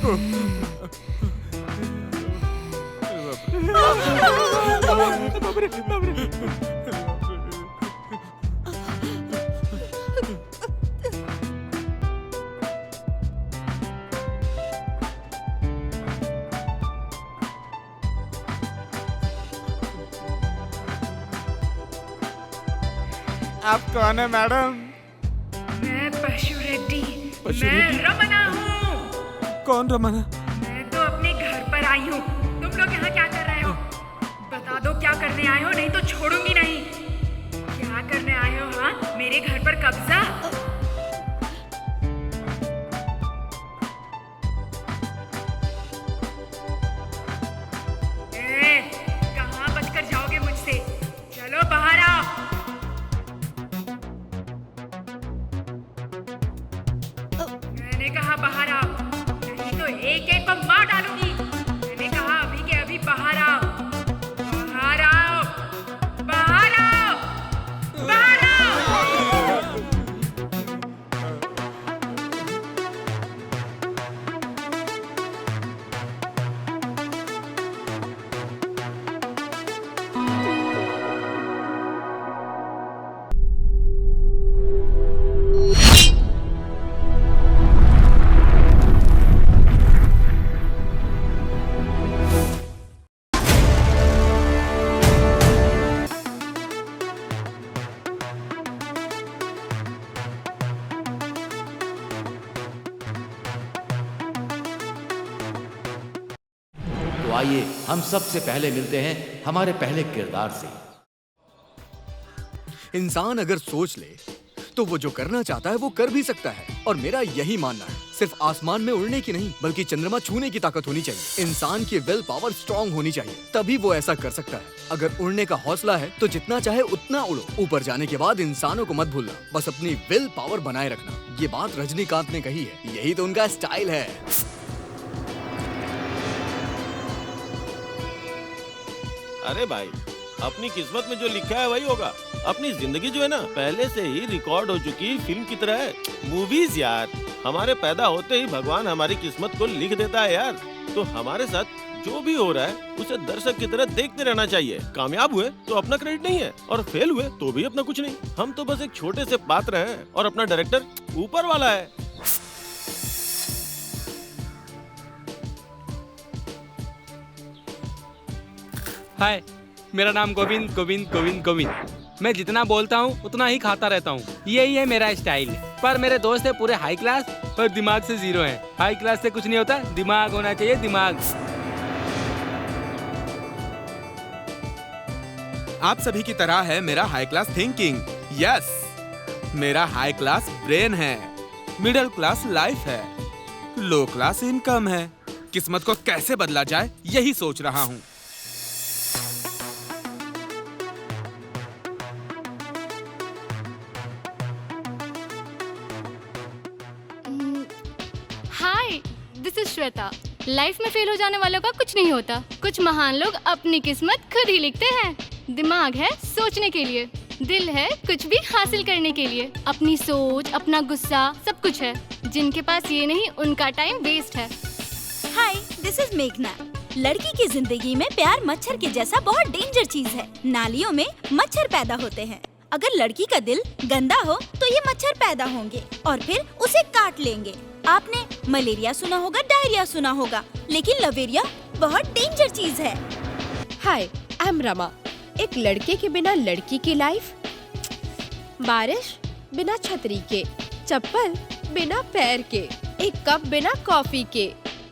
आप कौन है मैडम? मैं पशु रेड्डी। मैं रमना हूँ। कौन रमना? मैं तो अपने घर पर आई हूँ। तुम लोग यहाँ क्या कर रहे हो? बता दो क्या करने आए हो, नहीं तो छोड़ूंगी नहीं। क्या करने आए हो? हाँ, मेरे घर पर कब्जा? कहाँ बचकर जाओगे मुझसे? चलो बाहर आओ। मैंने कहा बाहर आओ, नहीं तो एक एक को मार डालूंगी। मैंने कहा अभी के अभी बाहर आओ। बाहर आओ, बाहर आओ, बाहर आओ। तो आइए हम सबसे पहले मिलते हैं हमारे पहले किरदार से। इंसान अगर सोच ले तो वो जो करना चाहता है वो कर भी सकता है। और मेरा यही मानना है, सिर्फ आसमान में उड़ने की नहीं बल्कि चंद्रमा छूने की ताकत होनी चाहिए। इंसान की विल पावर स्ट्रांग होनी चाहिए, तभी वो ऐसा कर सकता है। अगर उड़ने का हौसला है तो जितना चाहे उतना उड़ो। ऊपर जाने के बाद इंसानों को मत भूलना, बस अपनी विल पावर बनाए रखना। ये बात रजनीकांत ने कही है, यही तो उनका स्टाइल है। अरे भाई, अपनी किस्मत में जो लिखा है वही होगा। अपनी जिंदगी जो है ना, पहले से ही रिकॉर्ड हो चुकी फिल्म की तरह है। मूवीज यार, हमारे पैदा होते ही भगवान हमारी किस्मत को लिख देता है यार। तो हमारे साथ जो भी हो रहा है उसे दर्शक की तरह देखते रहना चाहिए। कामयाब हुए तो अपना क्रेडिट नहीं है, और फेल हुए तो भी अपना कुछ नहीं। हम तो बस एक छोटे से पात्र हैं और अपना डायरेक्टर ऊपर वाला है। हाय, मेरा नाम गोविंद गोविंद गोविंद गोविंद। मैं जितना बोलता हूँ उतना ही खाता रहता हूँ, यही है मेरा स्टाइल। पर मेरे दोस्त है पूरे हाई क्लास और दिमाग से जीरो हैं। हाई क्लास से कुछ नहीं होता, दिमाग होना चाहिए, दिमाग। आप सभी की तरह है मेरा हाई क्लास थिंकिंग। यस, मेरा हाई क्लास ब्रेन है, मिडिल क्लास लाइफ है, लो क्लास इनकम है। किस्मत को कैसे बदला जाए यही सोच रहा हूँ। हाय, दिस इज श्वेता। लाइफ में फेल हो जाने वालों का कुछ नहीं होता। कुछ महान लोग अपनी किस्मत खुद ही लिखते हैं। दिमाग है सोचने के लिए, दिल है कुछ भी हासिल करने के लिए। अपनी सोच, अपना गुस्सा, सब कुछ है। जिनके पास ये नहीं, उनका टाइम वेस्ट है। हाय, दिस इज मेघना। लड़की की जिंदगी में प्यार मच्छर के जैसा बहुत डेंजर चीज है। नालियों में मच्छर पैदा होते हैं। अगर लड़की का दिल गंदा हो तो ये मच्छर पैदा होंगे और फिर उसे काट लेंगे। आपने मलेरिया सुना होगा, डायरिया सुना होगा, लेकिन लवेरिया बहुत डेंजर चीज है। हाय, आई एम रमा। एक लड़के के बिना लड़की की लाइफ, बारिश बिना छतरी के, चप्पल बिना पैर के, एक कप बिना कॉफी के,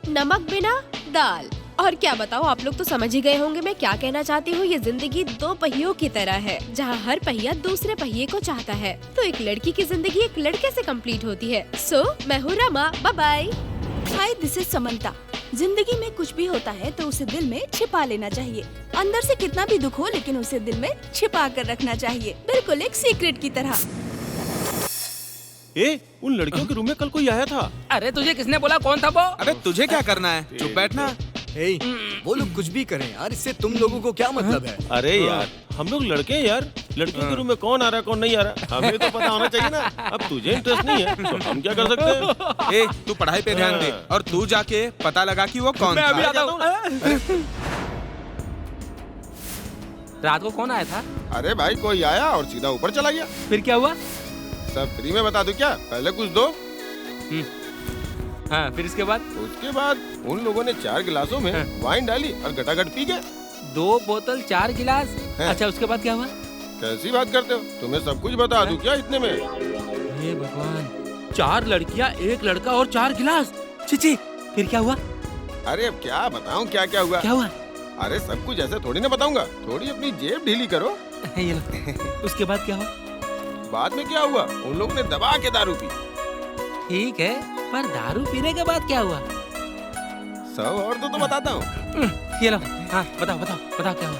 नमक बिना दाल। और क्या बताओ, आप लोग तो समझ ही गए होंगे मैं क्या कहना चाहती हूँ। ये जिंदगी दो पहियों की तरह है, जहाँ हर पहिया दूसरे पहिए को चाहता है। तो एक लड़की की जिंदगी एक लड़के से कंप्लीट होती है। सो मैं हूँ Rama, bye bye. Hi, this is Samantha. जिंदगी में कुछ भी होता है तो उसे दिल में छिपा लेना चाहिए। अंदर से कितना भी दुख हो, लेकिन उसे दिल में छिपा कर रखना चाहिए, बिल्कुल एक सीक्रेट की तरह। उन लड़कियों के रूम में कल कोई आया था। अरे तुझे किसने बोला, कौन था वो? अबे तुझे क्या करना है, चुप बैठना। हे, वो लोग कुछ भी करें यार, इससे तुम लोगों को क्या मतलब है? अरे यार हम लोग लड़के हैं यार, लड़कियों के रूम में कौन आ रहा है कौन नहीं आ रहा हमें तो पता होना चाहिए ना। अब तुझे इंटरेस्ट नहीं है तो हम क्या कर सकते हैं? ए, तू पढ़ाई पे ध्यान दे और तू जाके पता लगा कि वो कौन मैं अभी था। आता हूँ। रात को कौन आया था? अरे भाई कोई आया और सीधा ऊपर चला गया। फिर क्या हुआ? सब फ्री में बता दूं क्या? पहले कुछ दो। हाँ, फिर इसके बाद? उसके बाद उन लोगों ने 4 गिलासों में वाइन डाली और गटागट पी गए। 2 बोतल 4 गिलास। अच्छा, उसके बाद क्या हुआ? कैसी बात करते हो? तुम्हें सब कुछ बता दूं क्या इतने में? हे भगवान, 4 लड़कियाँ, 1 लड़का और 4 गिलास। छी, फिर क्या हुआ? अरे अब क्या बताऊं क्या क्या हुआ? क्या हुआ? अरे सब कुछ ऐसे थोड़ी ना बताऊंगा, थोड़ी अपनी जेब ढीली करो। ये लो। उसके बाद क्या हुआ? बाद में क्या हुआ? उन लोगों ने दबा के दारू पी। ठीक है, पर दारू पीने के बाद क्या हुआ? सब और तो बताता हूँ। ये लो। हाँ, बताओ क्या हुआ?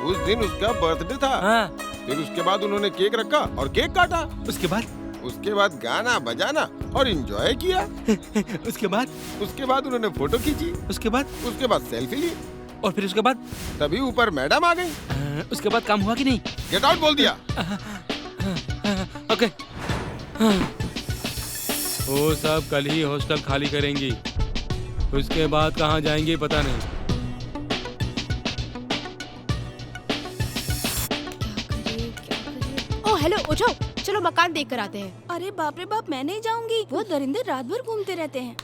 उस दिन उसका बर्थडे था। हाँ। फिर उसके बाद उन्होंने केक रखा और केक काटा। उसके बाद गाना बजाना और एंजॉय किया। उसके बाद उन्होंने फोटो खींची। उसके बाद सेल्फी ली। और फिर उसके बाद? तभी ऊपर मैडम आ गई। उसके बाद काम हुआ कि नहीं? गेट आउट बोल दिया। ओके। वो सब कल ही हॉस्टल खाली करेंगी, उसके बाद कहाँ जाएंगी पता नहीं। ओह हेलो, उठो, चलो मकान देख कर आते हैं। अरे बाप रे बाप, मैं नहीं जाऊंगी। वो दरिंदे रात भर घूमते रहते हैं।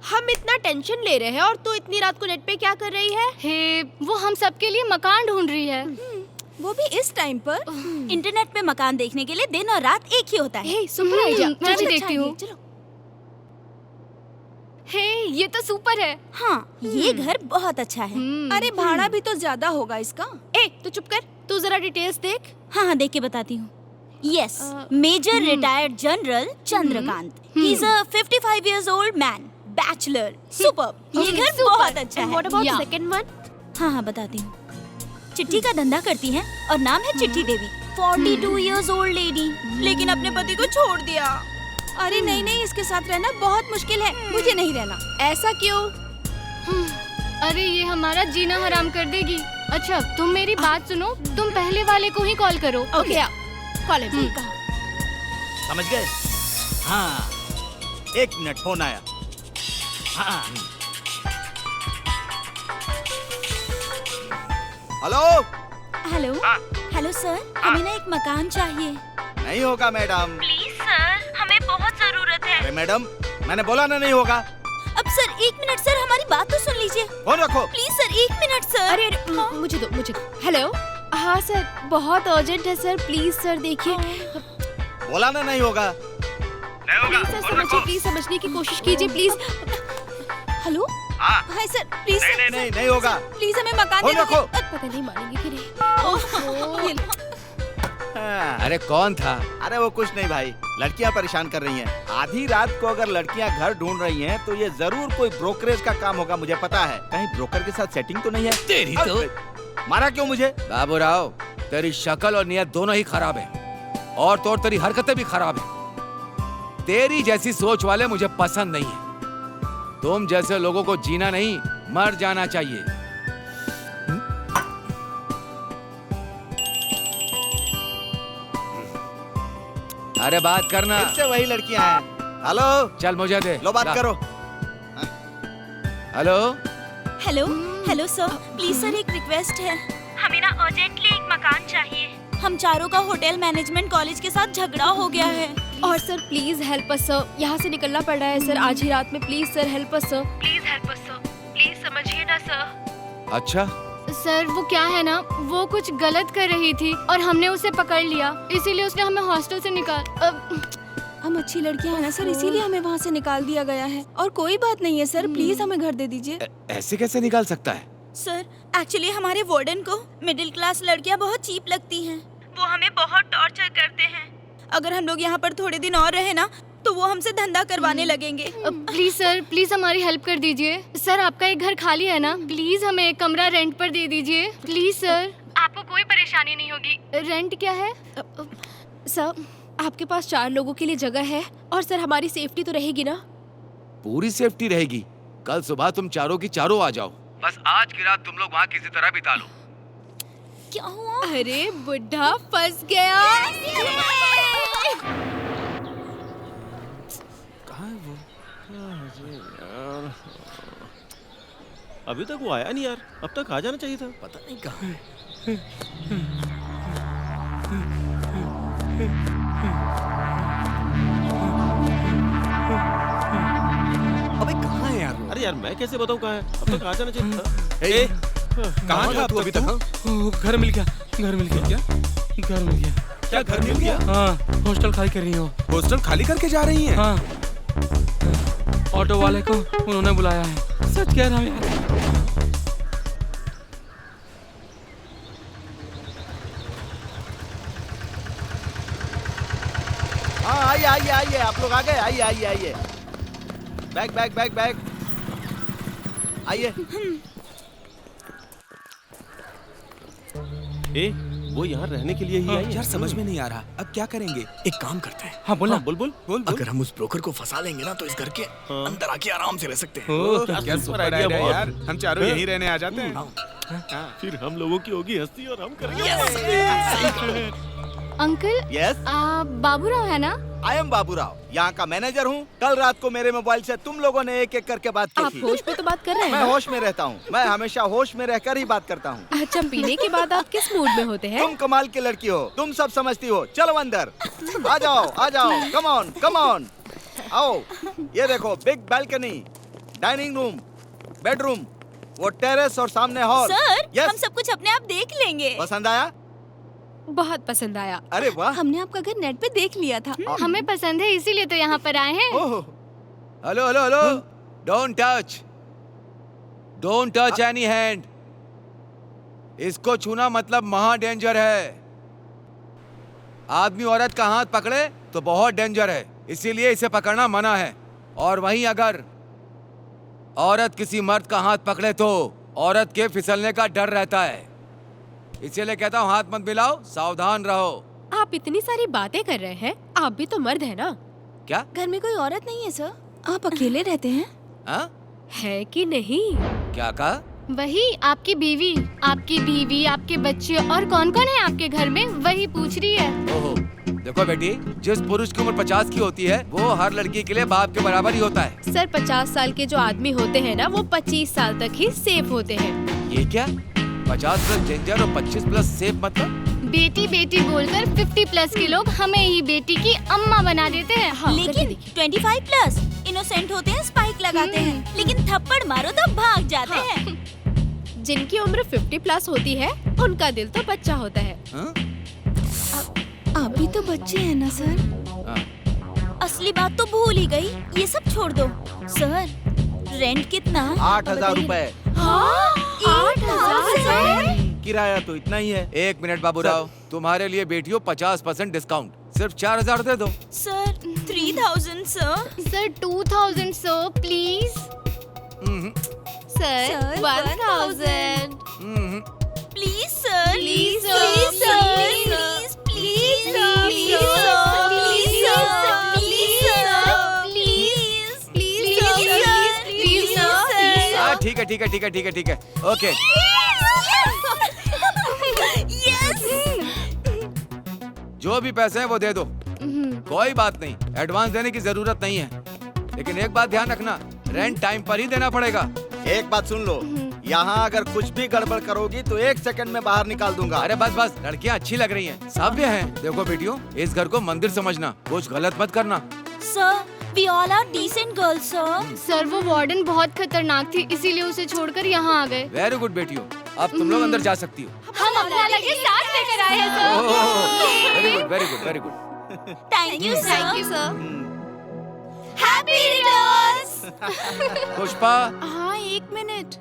हम इतना टेंशन ले रहे हैं और तू इतनी रात को नेट पे क्या कर रही है? हे, वो हम सबके लिए मकान ढूंढ रही है। वो भी इस टाइम पर। इंटरनेट पे मकान देखने के लिए दिन और रात एक ही होता है। हे, सुपर आइडिया। मैं भी देखती हूँ। चलो। हे, ये तो सुपर है। हाँ, ये घर बहुत अच्छा है। अरे भाड़ा भी तो ज्यादा होगा इसका। ए, तू चुप कर, तू जरा डिटेल्स देख। हाँ, देख के बताती हूँ। Yes, major retired general Chandrakant. He is a 55 years old man, bachelor. Super. ये घर बहुत अच्छा है। What about second one? हाँ, बताती हूँ। चिट्ठी का धंधा करती हैं और नाम है चिट्ठी देवी। 42 years old लेडी, लेकिन अपने पति को छोड़ दिया। अरे नहीं, इसके साथ रहना बहुत मुश्किल है। मुझे नहीं रहना। ऐसा क्यों? अरे ये हमारा जीना हराम कर देगी। अच्छा, तुम मेरी बात सुनो, तुम पहले वाले को ही कॉल करो। ओके, कॉल है। समझ गए? हाँ, 1 मिनट, फोन आया। हाँ। हेलो सर, हमें ना एक मकान चाहिए। नहीं होगा मैडम। प्लीज सर, हमें बहुत जरूरत है। अरे मैडम, मैंने बोला ना नहीं होगा। अब सर 1 मिनट सर, हमारी बात तो सुन लीजिए। फोन रखो। Please sir, 1 minute sir. अरे मुझे दो। हेलो, हाँ सर, बहुत अर्जेंट है सर, प्लीज सर देखिए। बोला ना नहीं होगा। प्लीज सर समझिए, प्लीज समझने की कोशिश कीजिए please. Hello, hi sir, please sir, नहीं होगा। प्लीज हमें मकान फोन दे रखो। पता नहीं मानेंगे कि नहीं। ये लो। अरे कौन था? अरे वो कुछ नहीं भाई, लड़कियां परेशान कर रही हैं। आधी रात को अगर लड़कियां घर ढूंढ रही हैं तो ये जरूर कोई ब्रोकरेज का काम होगा, मुझे पता है। कहीं ब्रोकर के साथ सेटिंग तो नहीं है? तेरी तो। मारा क्यों मुझे? बाबूराव, तेरी शक्ल और नियत दोनों ही खराब है, और तो और तेरी हरकतें भी खराब है। तेरी जैसी सोच वाले मुझे पसंद नहीं है। तुम जैसे लोगों को जीना नहीं, मर जाना चाहिए। अरे बात करना। फिर से वही लड़कियां हैं। हेलो, चल मुझे दे। लो बात ला। करो। हेलो सर, प्लीज सर एक रिक्वेस्ट है। हमें ना अर्जेंटली एक मकान चाहिए। हम चारों का होटल मैनेजमेंट कॉलेज के साथ झगड़ा हो गया है। और sir please help us sir, यहाँ से निकलना पड़ रहा है सर आज ही रात में। Please sir help us sir. Please help us sir, please समझिए ना सर। अच्छा, सर वो क्या है ना, वो कुछ गलत कर रही थी और हमने उसे पकड़ लिया, इसीलिए उसने हमें हॉस्टल से हम अच्छी लड़कियां हैं ना सर, इसीलिए हमें वहाँ से निकाल दिया गया है। और कोई बात नहीं है सर, प्लीज हमें घर दे दीजिए। ऐसे कैसे निकाल सकता है? सर एक्चुअली हमारे वार्डन को मिडिल क्लास लड़कियां बहुत चीप लगती हैं। वो हमें बहुत टॉर्चर करते हैं। अगर हम लोग यहाँ पर थोड़े दिन और रहे ना तो वो हमसे धंधा करवाने लगेंगे। प्लीज सर, प्लीज हमारी हेल्प कर दीजिए। सर आपका एक घर खाली है ना, प्लीज हमें एक कमरा रेंट पर दे दीजिए। प्लीज सर, आपको कोई परेशानी नहीं होगी। रेंट क्या है? सर आपके पास 4 लोगों के लिए जगह है और सर हमारी सेफ्टी तो रहेगी ना? पूरी सेफ्टी रहेगी। कल सुबह तुम चारों की चारों आ जाओ। बस आज की रात तुम लोग वहाँ किसी तरह बिता लो। क्या हुआ? अरे बुढ़ा फंस गया। कहाँ है वो? यार अभी तक वो आया नहीं यार, अब तक आ जाना चाहिए था। पता नहीं कहाँ है। अबे कहाँ है यार वो? अरे यार मैं कैसे बताऊँ कहाँ है, अब तक आ जाना चाहिए था। ए, कहाँ था तू अभी तक? हाँ? ओ, घर मिल गया, घर मिल गया। क्या घर मिल गया। क्या घर मिल गया? हाँ, हॉस्टल खाली कर रही हो। हॉस्टल खाली करके जा रही हैं? हाँ, ऑटो वाले को उन्होंने बुलाया है। सच कह रहा हूँ यार। हाँ आइए आइए आइए, आप लोग आ गए। आइए आइए आइए, बैग बैग बैग बैग, आइए। ए, वो यहाँ रहने के लिए ही आई है। यार समझ में नहीं आ रहा, अब क्या करेंगे? एक काम करते हैं, हाँ बोलना। बोल बोल। बोल बोल। अगर हम उस ब्रोकर को फंसा लेंगे ना तो इस घर के अंदर आके आराम से रह सकते हैं। ओ, क्या सुपर आइडिया है यार, हम चारों यहीं रहने आ जाते हैं। हाँ। फिर हम लोगों की होगी हस्ती और हम करेंगे। अंकल यस, बाबूराव है ना? आई एम बाबूराव, यहाँ का मैनेजर हूँ। कल रात को मेरे मोबाइल से तुम लोगों ने एक एक करके बात की आप थी। होश में तो बात कर रहे हैं मैं ना? होश में रहता हूँ, मैं हमेशा होश में रहकर ही बात करता हूँ। अच्छा, पीने के बाद आप किस मूड में होते हैं? तुम कमाल की लड़की हो, तुम सब समझती हो। चलो अंदर आ जाओ, आ जाओ, कम ऑन कम ऑन, आओ। ये देखो, big balcony, dining room, bedroom, वो टेरेस और सामने हॉल। Sir, Yes. हम सब कुछ अपने आप देख लेंगे। पसंद आया? बहुत पसंद आया। अरे वाह। हमने आपका घर नेट पे देख लिया था। हमें पसंद है इसीलिए तो यहाँ पर आए हैं। Oh, hello hello hello, don't touch any hand. इसको छूना मतलब महा डेंजर है। आदमी औरत का हाथ पकड़े तो बहुत डेंजर है, इसीलिए इसे पकड़ना मना है। और वहीं अगर औरत किसी मर्द का हाथ पकड़े तो औरत के फिसलने का डर रहता है। इसीलिए कहता हूँ हाथ मत मिलाओ, सावधान रहो। आप इतनी सारी बातें कर रहे हैं, आप भी तो मर्द है ना? क्या? घर में कोई औरत नहीं है सर, आप अकेले रहते हैं? हाँ? है कि नहीं? क्या कहा? वही आपकी बीवी, आपके बच्चे और कौन कौन है आपके घर में, वही पूछ रही है। ओहो, देखो बेटी, जिस पुरुष की उम्र 50 की होती है वो हर लड़की के लिए बाप के बराबर ही होता है। सर, 50 साल के जो आदमी होते हैं ना, वो 25 साल तक ही सेफ होते हैं। ये क्या? 50 प्लस डेंजर और 25 प्लस सेफ मतलब? बेटी बेटी बोलकर 50 प्लस के लोग हमें ही बेटी की अम्मा बना देते हैं। हाँ, करके लेकिन देखिए। 25 प्लस इनोसेंट होते हैं, स्पाइक लगाते हैं, लेकिन थप्पड़ मारो तो भाग जाते हैं। जिनकी उम्र 50 प्लस होती है, उनका दिल तो बच्चा होता है। हाँ? आप भी तो बच्चे हैं ना सर? हाँ। असली बात तो भूल ही गई, ये सब छोड़ दो। सर, रेंट कितना? 8,000 रुपए। हाँ, 8,000? किराया तो इतना ही है। 1 मिनट बाबूराव, तुम्हारे लिए बेटियों 50% डिस्काउंट, सिर्फ 4,000 दे दो। Sir, 3,000 sir. Sir 2000 sir please. Sir, 1000। Please sir, Please, sir. Please sir, Please, please sir. Sir, Please, please sir. Sir, Please, please sir. Sir, please sir, Please, please sir. Please, sir. हाँ, ठीक है, okay. जो भी पैसे हैं वो दे दो, कोई बात नहीं, एडवांस देने की जरूरत नहीं है। लेकिन एक बात ध्यान रखना, रेंट टाइम पर ही देना पड़ेगा। एक बात सुन लो, यहाँ अगर कुछ भी गड़बड़ करोगी तो 1 सेकंड में बाहर निकाल दूंगा। अरे बस, लड़कियाँ अच्छी लग रही हैं, सभ्य हैं। देखो बेटियों, इस घर को मंदिर समझना, कुछ गलत मत करना। Sir, we all are decent girls, sir. Sir वो वार्डन बहुत खतरनाक थी, इसीलिए उसे छोड़कर यहाँ आ गए। वेरी गुड बेटियों, अब तुम लोग अंदर जा सकती हो। हम अपना लगे साथ लेकर आए हैं sir. Very good. Thank you, sir. Thank you, sir. Happy returns. Pushpa, हाँ, 1 मिनट।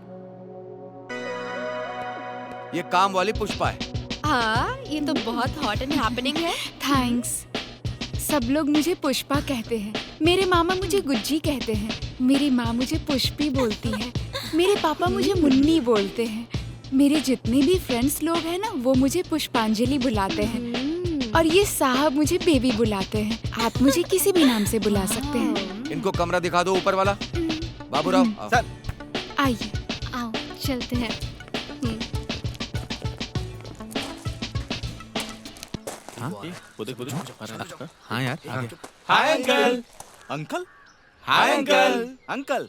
ये काम वाली पुष्पा है। हाँ, ये तो बहुत हॉट एंड हैपनिंग है। थैंक्स। सब लोग मुझे पुष्पा कहते हैं, मेरे मामा मुझे गुज्जी कहते हैं, मेरी माँ मुझे पुष्पी बोलती है, मेरे पापा मुझे मुन्नी बोलते हैं, मेरे जितने भी फ्रेंड्स लोग हैं ना वो मुझे पुष्पांजलि बुलाते हैं। और ये साहब मुझे बेबी बुलाते हैं। आप मुझे किसी भी नाम से बुला सकते हैं। इनको कमरा दिखा दो ऊपर वाला। बाबूराव आओ। सर आइए। आओ चलते हैं। वो देख हाँ यार hi uncle. Uncle hi uncle. Uncle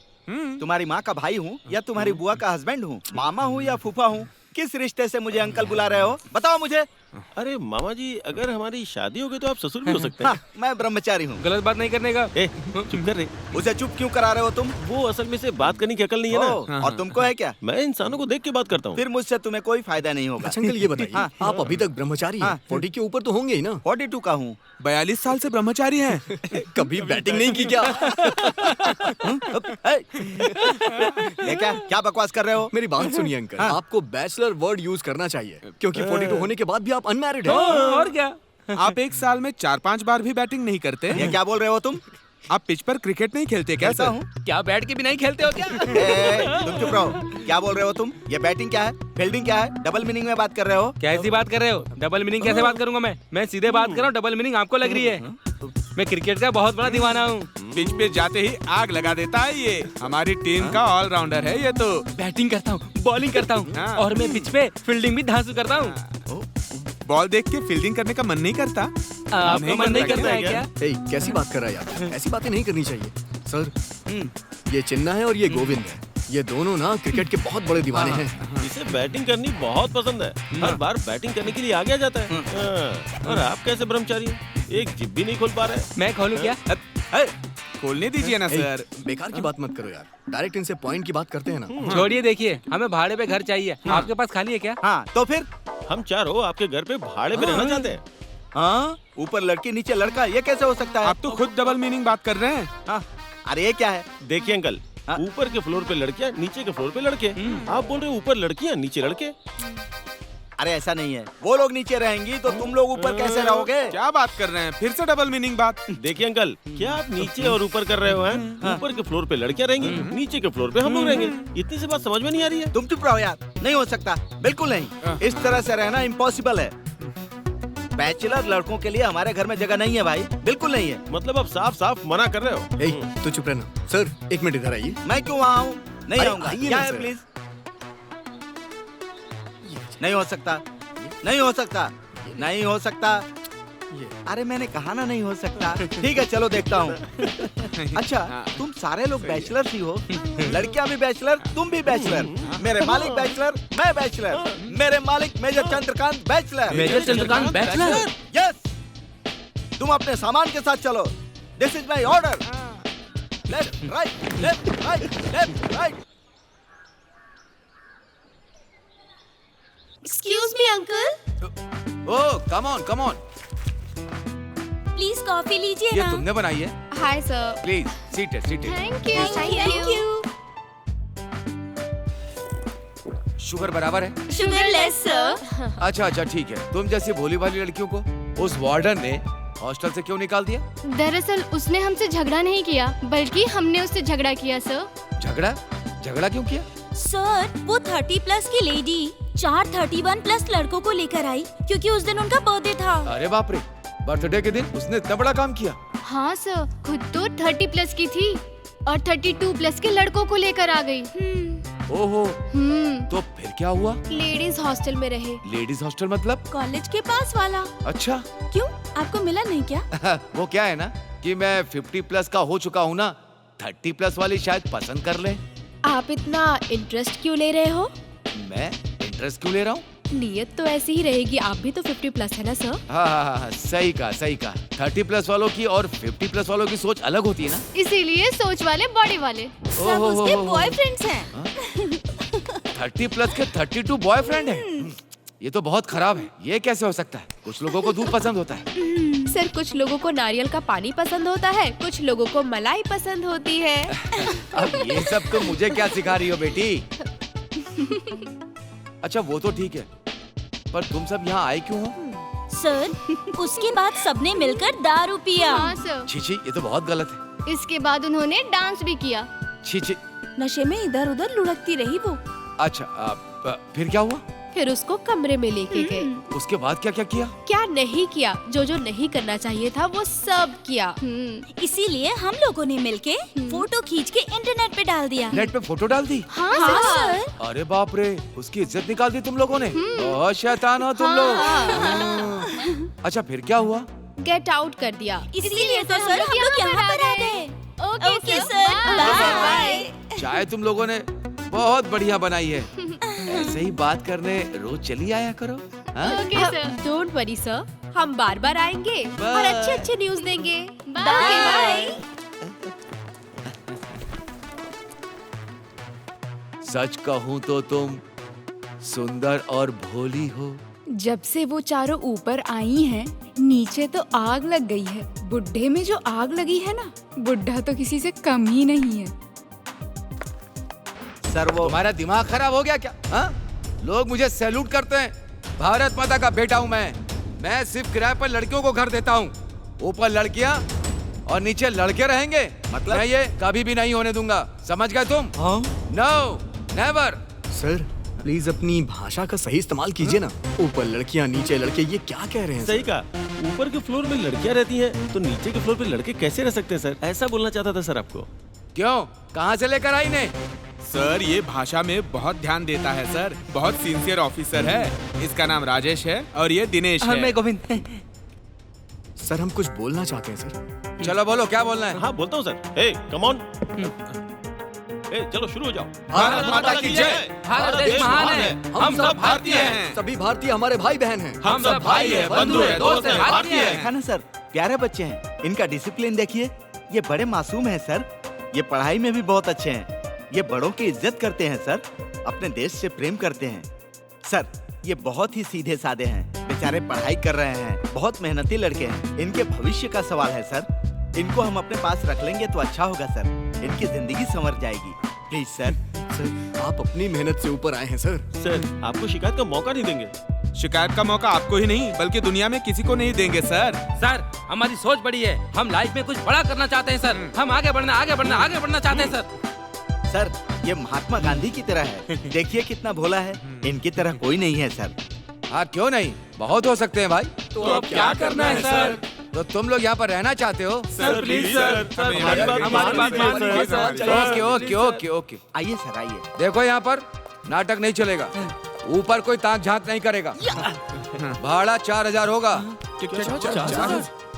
तुम्हारी माँ का भाई हूँ या तुम्हारी बुआ का हस्बैंड हूँ, मामा हूँ या फूफा हूँ? किस रिश्ते से मुझे अंकल बुला रहे हो, बताओ मुझे। अरे मामा जी, अगर हमारी शादी हो गई तो आप ससुर भी हो सकते हैं। हाँ, मैं ब्रह्मचारी हूँ। गलत बात नहीं करने का। ए, चुप कर रे। उसे चुप क्यों करा रहे हो तुम? वो असल में से बात करने की अकल नहीं है ओ, ना। और तुमको है क्या? मैं इंसानों को देख के बात करता हूँ। फिर मुझसे तुम्हें कोई फायदा नहीं होगा। अच्छा अंकल ये बताइए, हाँ। आप अभी तक ब्रह्मचारी हैं? हाँ। 40 के ऊपर तो होंगे ही ना? 42 का हूँ। 42 साल से ब्रह्मचारी हैं। कभी बैटिंग नहीं की क्या? ये क्या बकवास कर रहे हो? मेरी बात सुनिए अंकल, हाँ। आपको बैचलर वर्ड यूज करना चाहिए, क्योंकि 42 होने के बाद भी आप अनमैरिड हैं। और क्या? आप एक साल में 4-5 बार भी बैटिंग नहीं करते। ये क्या बोल रहे हो तुम? आप पिच पर क्रिकेट नहीं खेलते क्या कैसा सर? हूँ? क्या बैट के भी नहीं खेलते हो क्या? तुम चुप रहो। क्या बोल रहे हो तुम? ये बैटिंग क्या है, फील्डिंग क्या है? डबल मीनिंग में बात कर रहे हो? कैसी बात कर रहे हो? डबल मीनिंग कैसे बात करूंगा मैं सीधे बात कर रहा हूँ। डबल मीनिंग आपको लग रही है? मैं क्रिकेट का बहुत बड़ा दीवाना हूँ। पिच पे जाते ही आग लगा देता है ये। हमारी टीम का ऑलराउंडर है ये तो। बैटिंग करता हूँ, बॉलिंग करता हूँ हाँ। और मैं पिच पे फील्डिंग भी धांसू करता हूँ। बॉल देख के फील्डिंग करने का मन नहीं करता? आपको मन नहीं करता है क्या? ए, कैसी बात कर रहा है यार? ऐसी बातें नहीं करनी चाहिए सर। ये चिन्ना है और ये गोविंद है। ये दोनों ना क्रिकेट के बहुत बड़े दीवाने हैं। इसे बैटिंग करनी बहुत पसंद है। हर बार बैटिंग करने के लिए आगे आ जाता है। हाँ। और आप कैसे ब्रह्मचारी हैं? एक जिप भी नहीं खोल पा रहे। मैं खोलूँ क्या? खोलने दीजिए ना ए, सर। बेकार की बात मत करो यार, डायरेक्ट इनसे पॉइंट की बात करते हैं ना। छोड़िए, देखिए हमें भाड़े पे घर चाहिए। आपके पास खाली है क्या? हाँ, तो फिर? हम चारों आपके घर पे भाड़े पे रहना चाहते हैं। हाँ, ऊपर लड़की नीचे लड़का, ये कैसे हो सकता है? आप तो खुद डबल मीनिंग बात कर रहे हैं। हाँ, अरे ये क्या है? देखिए अंकल, हाँ। ऊपर के फ्लोर पे लड़कियां, नीचे के फ्लोर पे लड़के। आप बोल रहे हो ऊपर लड़कियां नीचे लड़के। अरे ऐसा नहीं है, वो लोग नीचे रहेंगी तो तुम लोग ऊपर कैसे रहोगे? क्या बात कर रहे हैं? फिर से डबल मीनिंग बात। देखिए अंकल, क्या आप नीचे और ऊपर कर रहे हो हैं? ऊपर के फ्लोर पे लड़कियां रहेंगी, नीचे के फ्लोर पे हम लोग रहेंगे। इतनी सी बात समझ में नहीं आ रही है? तुम चुप रहो यार, नहीं हो सकता, बिल्कुल नहीं। इस तरह से रहना इम्पॉसिबल है। बैचलर लड़कों के लिए हमारे घर में जगह नहीं है भाई, बिल्कुल नहीं है। मतलब आप साफ साफ मना कर रहे हो? ए, तो चुप रहना। सर 1 मिनट इधर आइए। मैं क्यों वहाँ हूँ? नहीं अरे, आऊंगा। आइए क्या ना है सर। प्लीज? नहीं हो सकता, नहीं हो सकता, नहीं हो सकता। अरे मैंने कहा ना नहीं हो सकता। ठीक है चलो देखता हूँ। अच्छा, तुम सारे लोग बैचलर ही हो? लड़कियां भी बैचलर, तुम भी बैचलर। मेरे मालिक बैचलर, मैं बैचलर। मेरे मालिक major Chandrakant bachelor. Major Chandrakant bachelor? Yes. तुम अपने सामान के साथ चलो। This is my order. Left right, left right, left right. Excuse me uncle, oh come on come on. Please coffee लीजिए ये ना। तुमने बनाई है? Hi sir. Please seated seated. Thank you. Thank you. Sugar बराबर है? Sugar less sir. अच्छा अच्छा ठीक है। तुम जैसी भोली भाली लड़कियों को उस वार्डन ने हॉस्टल से क्यों निकाल दिया? दरअसल उसने हमसे झगड़ा नहीं किया, बल्कि हमने उससे झगड़ा किया सर। झगड़ा? झगड़ा क्यों किया? सर वो 30+ की लेडी 4 31+ लड़कों को लेकर आई क्योंकि उस दिन उनका बर्थडे था। अरे बाप रे, बर्थडे के दिन उसने इतना बड़ा काम किया? हाँ सर, खुद तो 30+ की थी और 32+ के लड़कों को लेकर आ गई। ओहो, तो फिर क्या हुआ? लेडीज हॉस्टल में रहे। लेडीज हॉस्टल मतलब? कॉलेज के पास वाला। अच्छा। क्यों, आपको मिला नहीं क्या? वो क्या है ना कि मैं 50+ का हो चुका हूँ ना, 30+ वाली शायद पसंद कर ले। आप इतना इंटरेस्ट क्यों ले रहे हो? मैं इंटरेस्ट क्यों ले रहा हूँ? नियत तो ऐसी ही रहेगी। आप भी तो 50+ है ना सर? हाँ, सही कहा सही कहा। 30+ वालों की और 50+ वालों की सोच अलग होती है ना। इसीलिए सोच वाले बॉडी वाले। सब उसके बॉयफ्रेंड्स हैं। 30+ के 32 बॉयफ्रेंड हैं। ये तो बहुत खराब है। ये कैसे हो सकता है? कुछ लोगों को दूध पसंद होता है। सर कुछ लोगों को नारियल का पानी पसंद होता है, कुछ लोगों को मलाई पसंद होती है। अब ये सब तो मुझे क्या सिखा रही हो बेटी? अच्छा वो तो ठीक है, पर तुम सब यहाँ आए क्यों हो? सर उसके बाद सबने मिलकर दारू पिया। हाँ सर। छी छी, ये तो बहुत गलत है। इसके बाद उन्होंने डांस भी किया। छी छी। नशे में इधर उधर लुढ़कती रही वो। अच्छा फिर क्या हुआ? फिर उसको कमरे में लेके गए। उसके बाद क्या क्या किया? क्या नहीं किया, जो नहीं करना चाहिए था वो सब किया। इसीलिए हम लोगों ने मिलके फोटो खींच के इंटरनेट पे डाल दिया। नेट पे फोटो डाल दी? हाँ सर। अरे बाप रे, उसकी इज्जत निकाल दी तुम लोगों ने। बहुत शैतान हो तुम लोग। अच्छा फिर क्या हुआ? गेट आउट कर दिया। इसीलिए तो सर हम लोग यहाँ पर आ गए। Okay sir, bye. चाय तुम लोगों ने बहुत बढ़िया बनाई है। ऐसे ही बात करने रोज चली आया करो। डोंट वरी सर, हम बार बार आएंगे और अच्छे अच्छे न्यूज देंगे। बाय। सच कहूँ तो तुम सुंदर और भोली हो। जब से वो चारों ऊपर आई हैं, नीचे तो आग लग गई है। बुड्ढे में जो आग लगी है ना, बुड्ढा तो किसी से कम ही नहीं है। सर वो तुम्हारा दिमाग खराब हो गया क्या? हाँ? लोग मुझे सैल्यूट करते हैं। भारत माता का बेटा हूँ मैं सिर्फ किराए पर लड़कियों को घर देता हूँ। ऊपर लड़कियाँ और नीचे लड़के रहेंगे। मतलब मैं ये कभी भी नहीं होने दूंगा। समझ गए तुम? No never. सर प्लीज अपनी भाषा का सही इस्तेमाल कीजिए ना। ऊपर लड़कियाँ नीचे लड़के, ये क्या कह रहे हैं? सही कहा। ऊपर के फ्लोर में लड़कियाँ रहती हैं, तो नीचे के फ्लोर पे लड़के कैसे रह सकते हैं सर? ऐसा बोलना चाहता था सर आपको। क्यों? कहाँ से लेकर आई ने? सर ये भाषा में बहुत ध्यान देता है सर। बहुत सिंसियर ऑफिसर है। इसका नाम राजेश है और ये दिनेश है। मैं गोविंद। सर हम कुछ बोलना चाहते हैं सर। चलो बोलो, क्या बोलना है? हाँ बोलता हूँ सर। A come on. चलो शुरू हो जाओ। भारत माता की जय। भारत देश महान है। हम सब भारतीय हैं। सभी भारतीय हमारे भाई बहन हैं। हम सब भाई है, बंधु है, दोस्त है, भारतीय है। देखा ना सर, प्यारे बच्चे हैं। इनका डिसिप्लिन देखिए। ये बड़े मासूम हैं सर। ये पढ़ाई में भी बहुत अच्छे हैं। ये बड़ों की इज्जत करते हैं सर। अपने देश से प्रेम करते हैं सर। ये बहुत ही सीधे साधे हैं। बेचारे पढ़ाई कर रहे हैं। बहुत मेहनती लड़के हैं। इनके भविष्य का सवाल है सर। इनको हम अपने पास रख लेंगे तो अच्छा होगा सर। इनकी जिंदगी संवर जाएगी। Please sir. सर आप अपनी मेहनत से ऊपर आए हैं सर। सर आपको शिकायत का मौका नहीं देंगे। शिकायत का मौका आपको ही नहीं बल्कि दुनिया में किसी को नहीं देंगे सर। सर हमारी सोच बड़ी है। हम लाइफ में कुछ बड़ा करना चाहते हैं सर। हम आगे बढ़ना चाहते हैं सर। सर ये महात्मा गांधी की तरह है। देखिए कितना भोला है। इनकी तरह कोई नहीं है सर। हाँ क्यों नहीं, बहुत हो सकते हैं भाई। तो अब क्या करना है सर? तो तुम लोग यहाँ पर रहना चाहते हो? सर प्लीज सर, हमारी बात मानिए sir. Okay okay okay okay. आइए सर आइए। देखो यहाँ पर नाटक नहीं चलेगा। ऊपर कोई ताक झांक नहीं करेगा। भाड़ा 4000 होगा।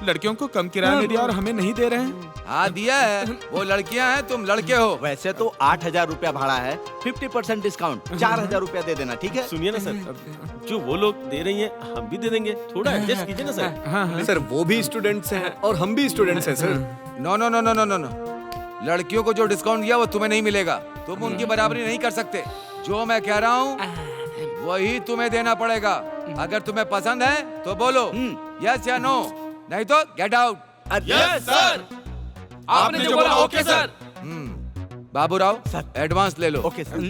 लड़कियों को कम किराया में दिया और हमें नहीं दे रहे हैं। हाँ दिया है। वो लड़कियाँ हैं, तुम लड़के हो। वैसे तो 8000 रुपया भाड़ा है। 50% डिस्काउंट 4000 रुपया दे देना, ठीक है? सुनिए ना सर, जो वो लोग दे रही हैं हम भी दे देंगे। थोड़ा एडजस्ट कीजिए ना सर। सर वो भी स्टूडेंट्स हैं और हम भी स्टूडेंट्स हैं sir. No no no no no no no. लड़कियों को जो डिस्काउंट दिया वो तुम्हें नहीं मिलेगा। तुम उनकी बराबरी नहीं कर सकते। जो मैं कह रहा हूँ वही तुम्हें देना पड़ेगा। अगर तुम्हें पसंद है तो बोलो यस या नो, नहीं तो गेट आउट। Yes sir. आपने जो बोला okay sir. Babu Rao advance ले लो। Okay sir.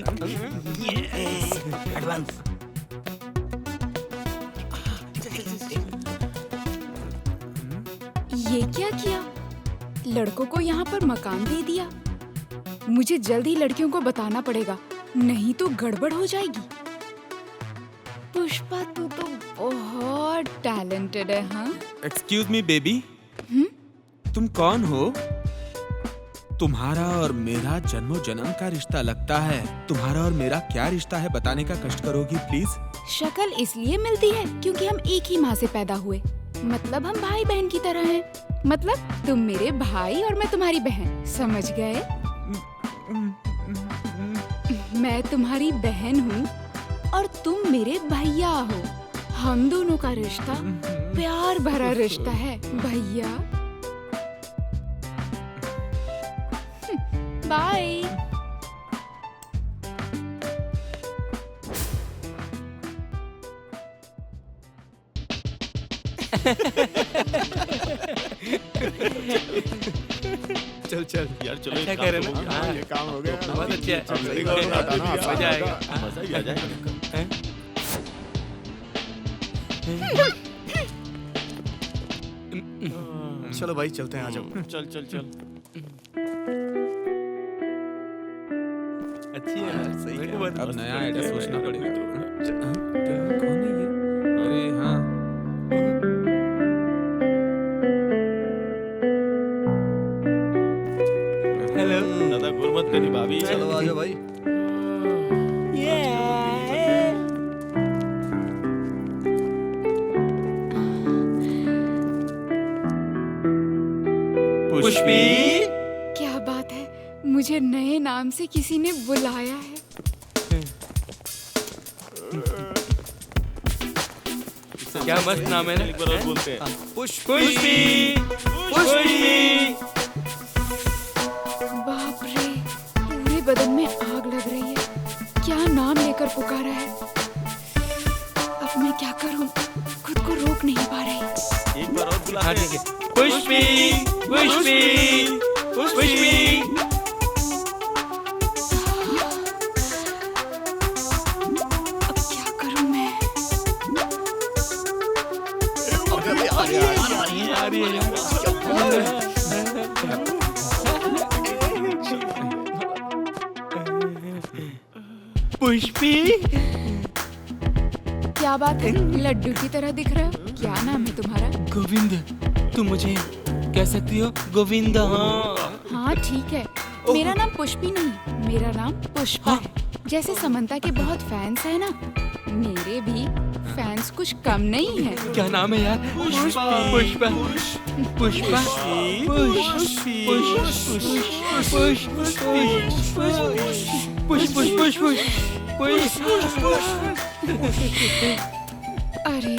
एडवांस। ये क्या किया? लड़कों को यहाँ पर मकान दे दिया। मुझे जल्द ही लड़कियों को बताना पड़ेगा, नहीं तो गड़बड़ हो जाएगी। पुष्पा तू तो बहुत टैलेंटेड है। हाँ एक्सक्यूज मी बेबी, तुम कौन हो? तुम्हारा और मेरा जन्मों जन्म का रिश्ता लगता है। तुम्हारा और मेरा क्या रिश्ता है बताने का कष्ट करोगी प्लीज? शक्ल इसलिए मिलती है क्योंकि हम एक ही माँ से पैदा हुए। मतलब हम भाई बहन की तरह हैं। मतलब तुम मेरे भाई और मैं तुम्हारी बहन, समझ गए? मैं तुम्हारी बहन हूँ और तुम मेरे भैया हो। हम दोनों का रिश्ता प्यार भरा रिश्ता है भैया। बाय। चल चल यार चलो क्या कह रहे हैं ना? हाँ, ये काम हो गया। बहुत अच्छे है। मजा आएगा। मजा ही आ जाएगा। चलो भाई चलते हैं, आ जाओ। चल चल चल। अच्छी है। सही है। अब नया आइडिया सोचना पड़ेगा। कौन है ये? अरे हाँ तेरी भाभी है। चलो आ जाओ भाई। पुष्पी, क्या बात है, मुझे नए नाम से किसी ने बुलाया है। क्या मस्त नाम है ना। एक बार और बोलते हैं। पुष्पी, पुष्पी। बाप रे, पूरे बदन में आग लग रही है। क्या नाम लेकर पुकारा है। अब मैं क्या करूं, खुद को रोक नहीं पा रही। एक बार और बुला हाँ दे। ठीक है। पुष्पी, पुष्पी, पुष्पी। अब क्या करूं मैं। पुष्पी, क्या बात है, लड्डू की तरह दिख रहे हो। क्या नाम है तुम्हारा। गोविंद, तुम मुझे कह सकती हो गोविंद। हाँ हाँ ठीक है, मेरा नाम पुष्पी नहीं, मेरा नाम पुष्पा है। जैसे समंता के बहुत फैंस हैं ना, मेरे भी फैंस कुछ कम नहीं है। क्या नाम है यार। पुष्पा, पुष्पा, पुष्पा, अरे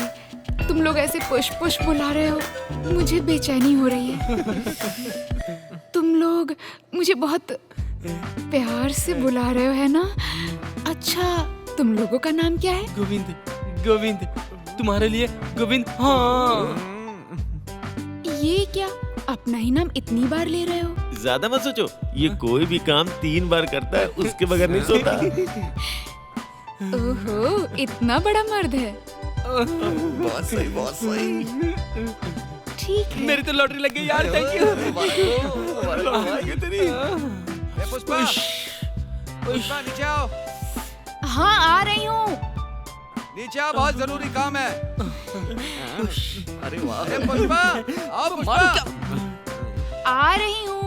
तुम लोग ऐसे पुष्प पुष्प बुला रहे हो, मुझे बेचैनी हो रही है। तुम लोग मुझे बहुत प्यार से बुला रहे हो है ना। अच्छा, तुम लोगों का नाम क्या है। गोविंद, गोविंद, तुम्हारे लिए गोविंद। हाँ ये क्या, अपना ही नाम इतनी बार ले रहे हो। ज्यादा मत सोचो, ये कोई भी काम 3 बार करता है, उसके बगैर नहीं सोता। ओहो, इतना बड़ा मर्द है। बहुत सही, बहुत सही। ठीक है। मेरी तो लॉटरी लग गई यार। Thank you. पुष्पा, पुष्पा नीचे आओ। हाँ आ रही हूँ। नीचे आओ, बहुत जरूरी काम है। अरे वाह। अरे पुष्पा, आओ पुष्पा। आ रही हूँ।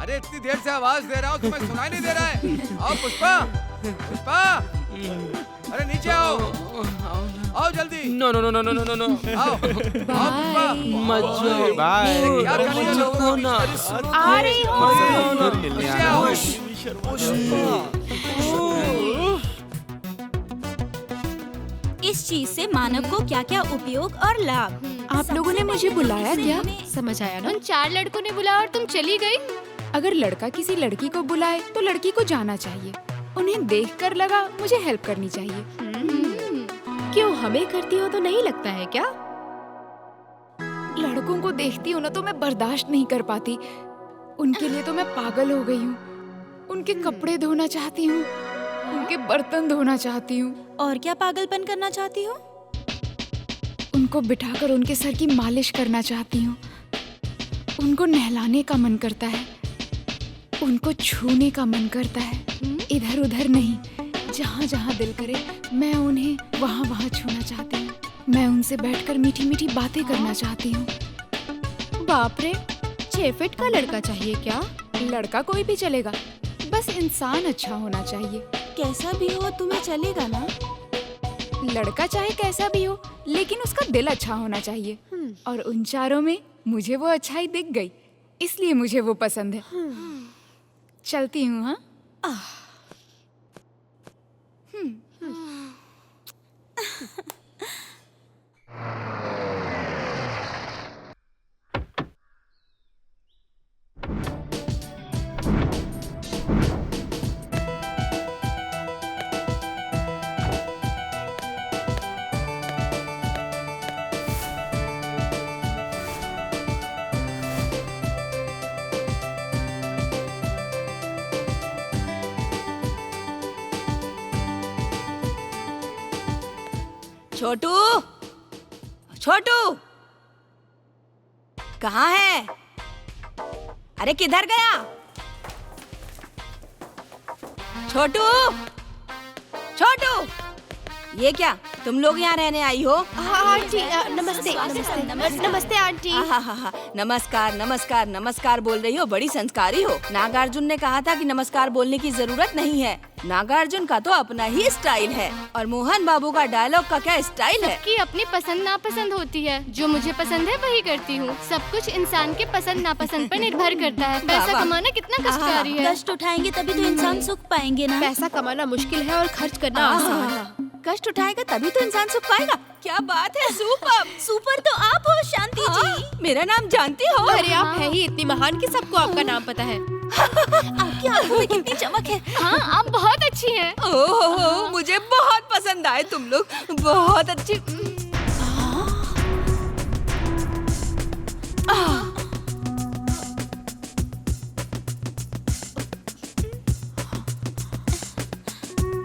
अरे इतनी देर से आवाज दे रहा हूँ, तुम्हें सुनाई नहीं दे रहा है। आओ पुष्पा, पुष्पा। अरे नीचे आओ, आओ जल्दी। No no no no no no no. आओ, आओ पुष्पा। मत जाओ। बाय। क्या कर रही हो? मुझको ना। आ रही हूँ। नीचे आओ। इस चीज से मानव को क्या क्या उपयोग और लाभ। आप लोगों ने मुझे बुलाया क्या। समझ आया ना। उन 4 लड़कों ने बुलाया और तुम चली गई। अगर लड़का किसी लड़की को बुलाए तो लड़की को जाना चाहिए। उन्हें देखकर लगा मुझे हेल्प करनी चाहिए। क्यों, हमें करती हो तो नहीं लगता है क्या। लड़कों को देखती हूँ ना तो मैं बर्दाश्त नहीं कर पाती। उनके लिए तो मैं पागल हो गई हूँ। उनके कपड़े धोना चाहती हूँ, उनके बर्तन धोना चाहती हूँ। और क्या पागलपन करना चाहती हो। उनको बिठाकर उनके सर की मालिश करना चाहती हूँ। उनको नहलाने का मन करता है, उनको छूने का मन करता है। इधर उधर नहीं, जहाँ जहाँ दिल करे मैं उन्हें वहाँ वहाँ छूना चाहती हूँ। मैं उनसे बैठकर मीठी मीठी बातें करना चाहती हूँ। बाप रे, 6 फीट का लड़का चाहिए क्या। लड़का कोई भी चलेगा, बस इंसान अच्छा होना चाहिए। कैसा भी हो तुम्हें चलेगा ना। लड़का चाहे कैसा भी हो, लेकिन उसका दिल अच्छा होना चाहिए। और उन चारों में मुझे वो अच्छाई दिख गई, इसलिए मुझे वो पसंद है। चलती हूँ। हाँ छोटू, छोटू कहाँ है। अरे किधर गया। छोटू, छोटू, ये क्या तुम लोग यहाँ रहने आई हो? हाँ आंटी, नमस्ते नमस्ते नमस्ते आंटी। हाँ, नमस्कार नमस्कार नमस्कार बोल रही हो, बड़ी संस्कारी हो। नागार्जुन ने कहा था कि नमस्कार बोलने की जरूरत नहीं है। नागार्जुन का तो अपना ही स्टाइल है, और मोहन बाबू का डायलॉग का क्या स्टाइल है। सबकी अपनी पसंद नापसंद होती है, जो मुझे पसंद है वही करती हूँ। सब कुछ इंसान के पसंद नापसंद पर निर्भर करता है। पैसा कमाना कितना कष्टकारी है। कष्ट उठाएंगे तभी तो इंसान सुख पाएंगे ना। पैसा कमाना मुश्किल है और खर्च करना आसान है। कष्ट उठाएगा तभी तो इंसान सुख पाएगा। क्या बात है, सुपर सुपर तो आप हो शांति जी। मेरा नाम जानती हो? अरे आप है ही इतनी महान कि सबको आपका नाम पता है। आपकी आंखों में कितनी चमक है। हाँ, आप बहुत अच्छी हैं। ओहो, मुझे बहुत पसंद आए तुम लोग, बहुत अच्छी।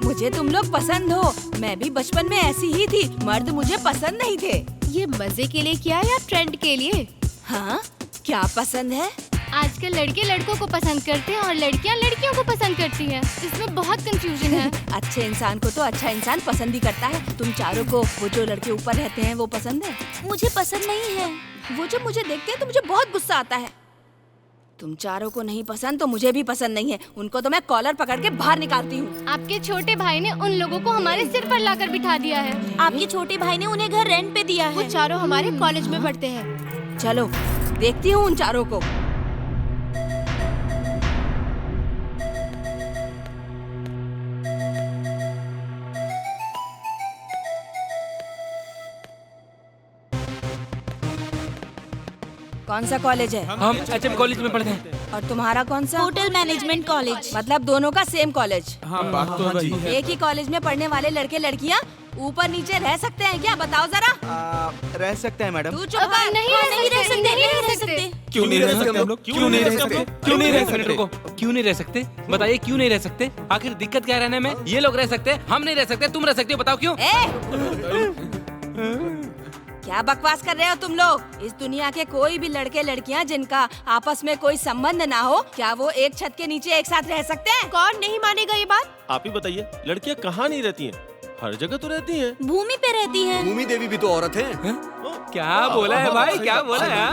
मुझे तुम लोग पसंद हो। मैं भी बचपन में ऐसी ही थी, मर्द मुझे पसंद नहीं थे। ये मजे के लिए किया या ट्रेंड के लिए? हाँ, क्या पसंद है? आजकल लड़के लड़कों को पसंद करते हैं और लड़कियां लड़कियों को पसंद करती हैं। इसमें बहुत कंफ्यूजन है। अच्छे इंसान को तो अच्छा इंसान पसंद ही करता है। तुम चारों को वो जो लड़के ऊपर रहते हैं वो पसंद है? मुझे पसंद नहीं है। वो जब मुझे देखते हैं तो मुझे बहुत गुस्सा आता है। तुम चारों को नहीं पसंद तो मुझे भी पसंद नहीं है। उनको तो मैं कॉलर पकड़ के बाहर निकालती हूँ। आपके छोटे भाई ने उन लोगों को हमारे सिर पर लाकर बिठा दिया है। आपके छोटे भाई ने उन्हें घर रेंट पे दिया वो है। चारों हमारे कॉलेज में पढ़ते हैं। चलो देखती हूँ उन चारों को। कौन सा कॉलेज है? हम HM कॉलेज में पढ़ते हैं। और तुम्हारा कौन सा? Hotel management college. मतलब दोनों का सेम कॉलेज। हाँ, बात तो वही है। एक ही कॉलेज में पढ़ने वाले लड़के लड़कियाँ ऊपर नीचे रह सकते हैं क्या? बताओ जरा। रह सकते हैं मैडम। तू चुप कर। नहीं रह सकते। क्यों नहीं रह सकते हम लोग? क्यों नहीं रह सकते? क्यों नहीं रह सकते? क्यों नहीं रह सकते? बताइए क्यों नहीं रह सकते? आखिर दिक्कत क्या है रहने में? ये लोग रह सकते, हम नहीं रह सकते, तुम रह सकते हो, बताओ क्यों? क्या बकवास कर रहे हो तुम लोग? इस दुनिया के कोई भी लड़के लड़कियां जिनका आपस में कोई संबंध ना हो, क्या वो एक छत के नीचे एक साथ रह सकते हैं? कौन नहीं मानेगा ये बात? आप ही बताइए, लड़कियां कहाँ नहीं रहती हैं? हर जगह तो रहती हैं। भूमि पे रहती हैं। भूमि देवी भी तो औरत है। क्या बोला है भाई, क्या बोला है?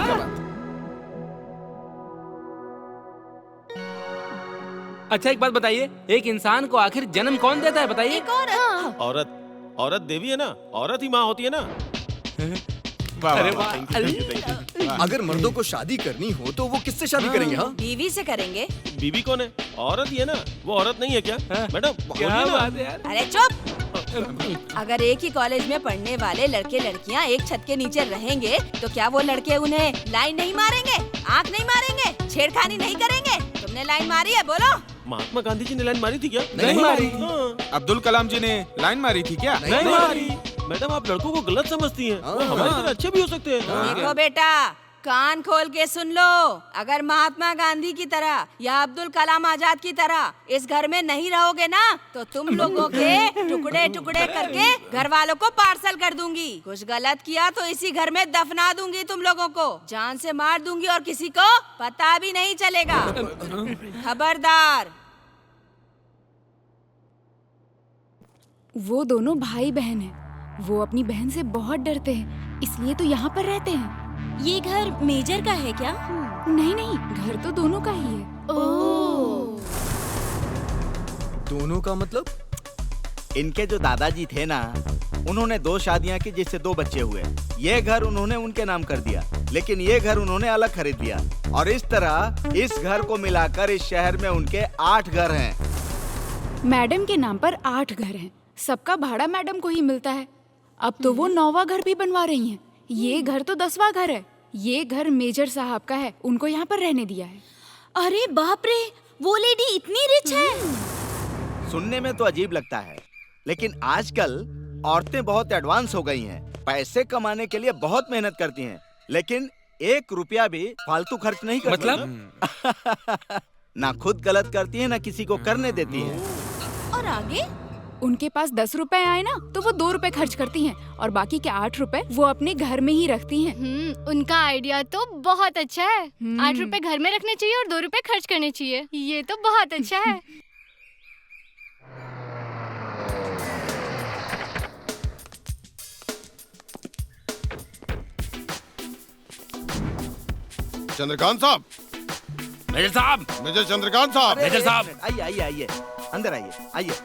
अच्छा एक बात बताइए, एक इंसान को आखिर जन्म कौन देता है बताइए? एक औरत। औरत देवी है ना, औरत ही माँ होती है ना। अरे वाह। अगर मर्दों को शादी करनी हो तो वो किससे शादी करेंगे? हाँ, बीवी से करेंगे। बीबी कौन है? औरत ही है ना। वो औरत नहीं है क्या? मैडम क्या बोलिए ना। बात है यार। अरे चुप। अगर एक ही कॉलेज में पढ़ने वाले लड़के लड़कियां एक छत के नीचे रहेंगे तो क्या वो लड़के उन्हें लाइन नहीं मारेंगे, आंख नहीं मारेंगे, छेड़खानी नहीं करेंगे? तुमने लाइन मारी है? बोलो। महात्मा गांधी जी ने लाइन मारी थी क्या? नहीं मारी। हाँ। अब्दुल कलाम जी ने लाइन मारी थी क्या? नहीं मारी। मैडम आप लड़कों को गलत समझती हैं। वो हमारी तरह अच्छे भी हो सकते हैं। देखो बेटा, कान खोल के सुन लो। अगर महात्मा गांधी की तरह या अब्दुल कलाम आजाद की तरह इस घर में नहीं रहोगे ना, तो तुम लोगों के टुकड़े टुकड़े करके घर वालों को पार्सल कर दूंगी। कुछ गलत किया तो इसी घर में दफना दूंगी तुम लोगों को, जान से मार दूंगी और किसी को पता भी नहीं चलेगा। खबरदार। वो दोनों भाई बहन हैं। वो अपनी बहन से बहुत डरते हैं, इसलिए तो यहाँ पर रहते हैं। ये घर मेजर का है क्या? नहीं नहीं, घर तो दोनों का ही है। दोनों का मतलब? इनके जो दादाजी थे ना, उन्होंने 2 शादियां की जिससे 2 बच्चे हुए। ये घर उन्होंने उनके नाम कर दिया, लेकिन ये घर उन्होंने अलग खरीद लिया। और इस तरह इस घर को मिलाकर इस शहर में उनके 8 घर हैं। मैडम के नाम पर 8 घर हैं। सबका भाड़ा मैडम को ही मिलता है। अब तो वो 9वां घर भी बनवा रही हैं। ये घर तो 10वां घर है। ये घर मेजर साहब का है, उनको यहाँ पर रहने दिया है। अरे बाप रे, वो लेडी इतनी रिच है। सुनने में तो अजीब लगता है, लेकिन आजकल औरतें बहुत एडवांस हो गई हैं। पैसे कमाने के लिए बहुत मेहनत करती हैं, लेकिन 1 रुपया भी फालतू खर्च नहीं करती। मतलब? ना खुद गलत करती है, ना किसी को करने देती है। और आगे? उनके पास 10 रुपए आए ना तो वो 2 रुपए खर्च करती हैं और बाकी के 8 रुपए वो अपने घर में ही रखती हैं। उनका आइडिया तो बहुत अच्छा है। 8 रुपए घर में रखने चाहिए और 2 रुपए खर्च करने चाहिए। ये तो बहुत अच्छा है। चंद्रकांत साहब, मेजर साहब, मेजर चंद्रकांत साहब। अरे, मेजर एक साहब। मिनट, आइए आइए आइए, अंदर आइए आइए।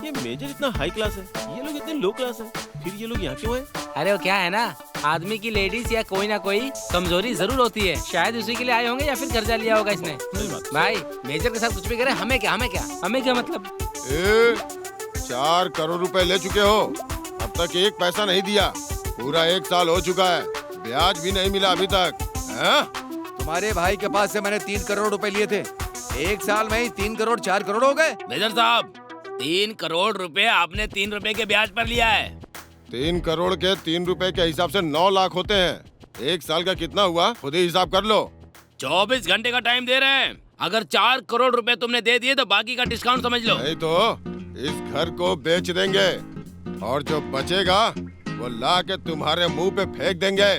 ये मेजर इतना हाई क्लास है, ये लोग इतने लो क्लास है, फिर ये लोग यहाँ क्यों है? अरे वो क्या है ना, आदमी की लेडीज या कोई ना कोई कमजोरी जरूर होती है, शायद उसी के लिए आए होंगे या फिर कर्जा लिया होगा इसने। भाई मेजर के साथ कुछ भी करे, हमें क्या मतलब। 4 करोड़ रुपए ले चुके हो, अब तक एक पैसा नहीं दिया। पूरा 1 साल हो चुका है, ब्याज भी नहीं मिला अभी तक। हाँ? तुम्हारे भाई के पास से मैंने 3 करोड़ रुपए लिए थे, 1 साल में ही 3 करोड़ 4 करोड़ हो गए। मेजर साहब, 3 करोड़ रुपए आपने 3 रुपए के ब्याज पर लिया है। 3 करोड़ के 3 रुपए के हिसाब से 9 लाख होते हैं। 1 साल का कितना हुआ, खुद ही हिसाब कर लो। 24 घंटे का टाइम दे रहे हैं, अगर 4 करोड़ रुपए तुमने दे दिए तो बाकी का डिस्काउंट समझ लो। नहीं तो इस घर को बेच देंगे और जो बचेगा वो ला के तुम्हारे मुंह पे फेंक देंगे।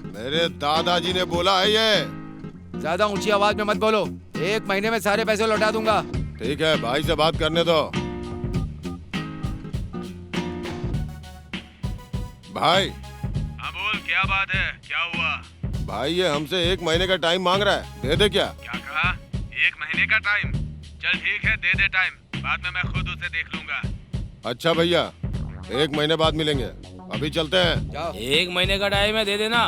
मेरे दादाजी ने बोला है ये। ज्यादा ऊंची आवाज में मत बोलो, 1 महीने में सारे पैसे लौटा दूंगा। ठीक है, भाई से बात करने दो। भाई। हाँ बोल, क्या बात है, क्या हुआ? भाई ये हमसे 1 महीने का टाइम मांग रहा है, दे दे क्या? क्या कहा? 1 महीने का टाइम? चल ठीक है, दे दे टाइम, बाद में मैं खुद उसे देख लूंगा। अच्छा भैया, 1 महीने बाद मिलेंगे, अभी चलते हैं। जाओ। 1 महीने का टाइम है, दे देना।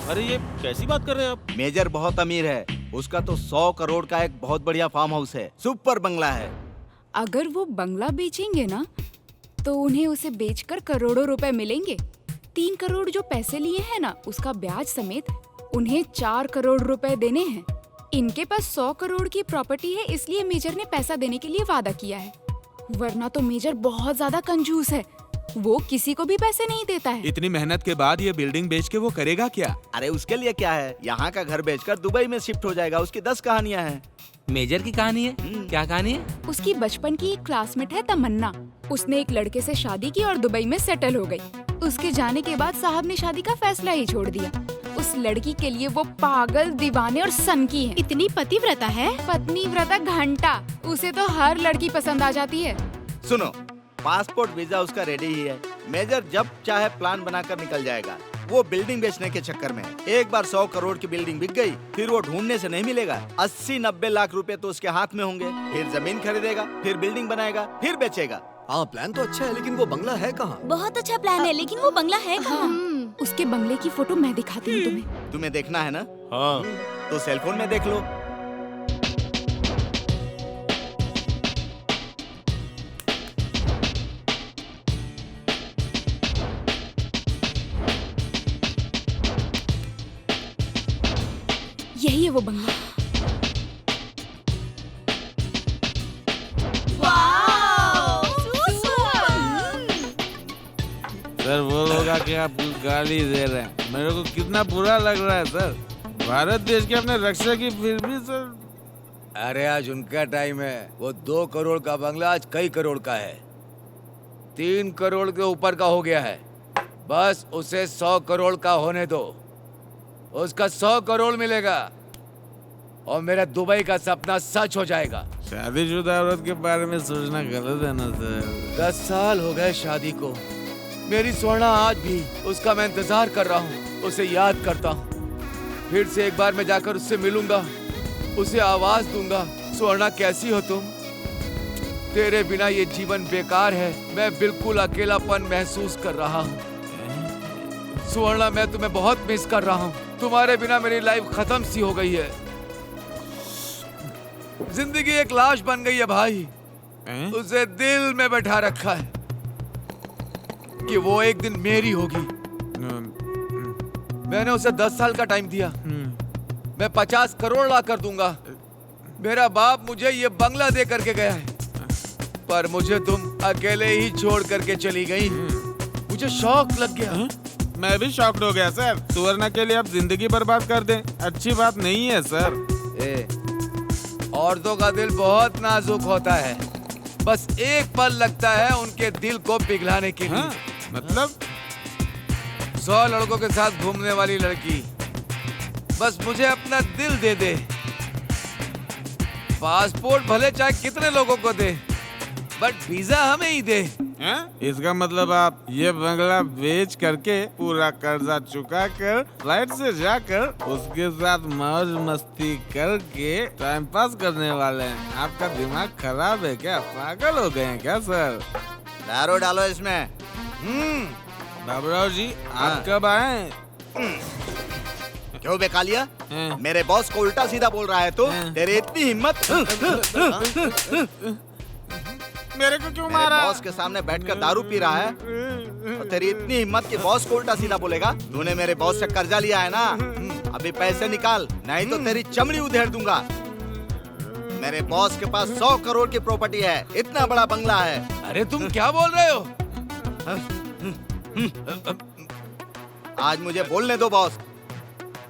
अरे ये कैसी बात कर रहे हैं आप? मेजर बहुत अमीर है, उसका तो 100 करोड़ का एक बहुत बढ़िया फार्म हाउस है, सुपर बंगला है। अगर वो बंगला बेचेंगे ना तो उन्हें उसे बेचकर करोड़ों रुपए मिलेंगे। 3 करोड़ जो पैसे लिए हैं ना, उसका ब्याज समेत उन्हें 4 करोड़ रुपए देने हैं। इनके पास 100 करोड़ की प्रॉपर्टी है, इसलिए मेजर ने पैसा देने के लिए वादा किया है, वरना तो मेजर बहुत ज्यादा कंजूस है, वो किसी को भी पैसे नहीं देता है। इतनी मेहनत के बाद ये बिल्डिंग बेच के वो करेगा क्या? अरे उसके लिए क्या है, यहाँ का घर बेचकर दुबई में शिफ्ट हो जाएगा। उसकी 10 कहानियाँ हैं। मेजर की कहानी है? क्या कहानी है? उसकी बचपन की एक क्लासमेट है तमन्ना, उसने एक लड़के से शादी की और दुबई में सेटल हो गई। उसके जाने के बाद साहब ने शादी का फैसला ही छोड़ दिया। उस लड़की के लिए वो पागल, दीवाने और सनकी है। इतनी पतिव्रता है? पत्नी व्रता घंटा, उसे तो हर लड़की पसंद आ जाती है। सुनो, पासपोर्ट वीजा उसका रेडी ही है। मेजर जब चाहे प्लान बनाकर निकल जाएगा। वो बिल्डिंग बेचने के चक्कर में एक बार 100 करोड़ की बिल्डिंग बिक गई, फिर वो ढूंढने से नहीं मिलेगा। 80-90 लाख रुपए तो उसके हाथ में होंगे। फिर जमीन खरीदेगा, फिर बिल्डिंग बनाएगा, फिर बेचेगा। हाँ, प्लान तो अच्छा है, लेकिन वो बंगला है कहाँ? बहुत अच्छा प्लान है, लेकिन वो बंगला है कहाँ? उसके बंगले की फोटो मैं दिखाती हूँ तुम्हें। तुम्हें देखना है ना? हाँ। तो सेलफोन में देख लो। यही है वो बंगला। सर वो लोग आके आपको गाली दे रहे हैं, मेरे को कितना बुरा लग रहा है सर। भारत देश के अपने रक्षा की, फिर भी सर। अरे आज उनका टाइम है, वो 2 करोड़ का बंगला आज कई करोड़ का है, 3 करोड़ के ऊपर का हो गया है। बस उसे 100 करोड़ का होने दो, उसका 100 करोड़ मिलेगा और मेरा दुबई का सपना सच हो जाएगा। शादीशुदा औरत के बारे में सोचना गलत है ना सर। 10 साल हो गए शादी को, मेरी स्वर्णा आज भी उसका मैं इंतजार कर रहा हूँ, उसे याद करता हूँ। फिर से एक बार मैं जाकर उससे मिलूंगा, उसे आवाज दूंगा, स्वर्णा कैसी हो तुम? तेरे बिना ये जीवन बेकार है, मैं बिल्कुल अकेलापन महसूस कर रहा हूँ। स्वर्णा मैं तुम्हें बहुत मिस कर रहा हूँ, तुम्हारे बिना मेरी लाइफ खत्म सी हो गई है। जिंदगी एक लाश बन गई है भाई, उसे दिल में बैठा रखा है कि वो एक दिन मेरी होगी। मैंने उसे 10 साल का टाइम दिया, मैं 50 करोड़ ला कर दूंगा। मेरा बाप मुझे ये बंगला दे करके गया है, पर मुझे तुम अकेले ही छोड़ करके चली गई। मुझे शौक लग गया। मैं भी शॉक्ड हो गया सर। सुवर्णा के लिए आप जिंदगी बर्बाद कर दें, अच्छी बात नहीं है सर। औरतों का दिल बहुत नाजुक होता है, बस एक पल लगता है उनके दिल को पिघलाने के लिए। हाँ, मतलब 100 लड़कों के साथ घूमने वाली लड़की बस मुझे अपना दिल दे दे। पासपोर्ट भले चाहे कितने लोगों को दे, बट वीजा हमें ही दे। इसका मतलब आप ये बंगला बेच करके पूरा कर्जा चुका कर फ्लाइट से जाकर उसके साथ मौज मस्ती करके टाइम पास करने वाले हैं। आपका दिमाग खराब है क्या? पागल हो गए हैं क्या सर? दारू डालो इसमें। बाबूराव जी आप कब आए? क्यों बेकालिया? हैं? मेरे बॉस को उल्टा सीधा बोल रहा है तो हैं? तेरी इतनी हिम्मत? मेरे को क्यों मेरे मारा? बॉस के सामने बैठकर दारू पी रहा है और तेरी इतनी हिम्मत कि बॉस को उल्टा सीधा बोलेगा? तूने मेरे बॉस से कर्जा लिया है ना? अभी पैसे निकाल, नहीं तो तेरी चमड़ी उधेड़ दूंगा। मेरे बॉस के पास 100 करोड़ की प्रॉपर्टी है, इतना बड़ा बंगला है। अरे तुम क्या बोल रहे हो? आज मुझे बोलने दो बॉस,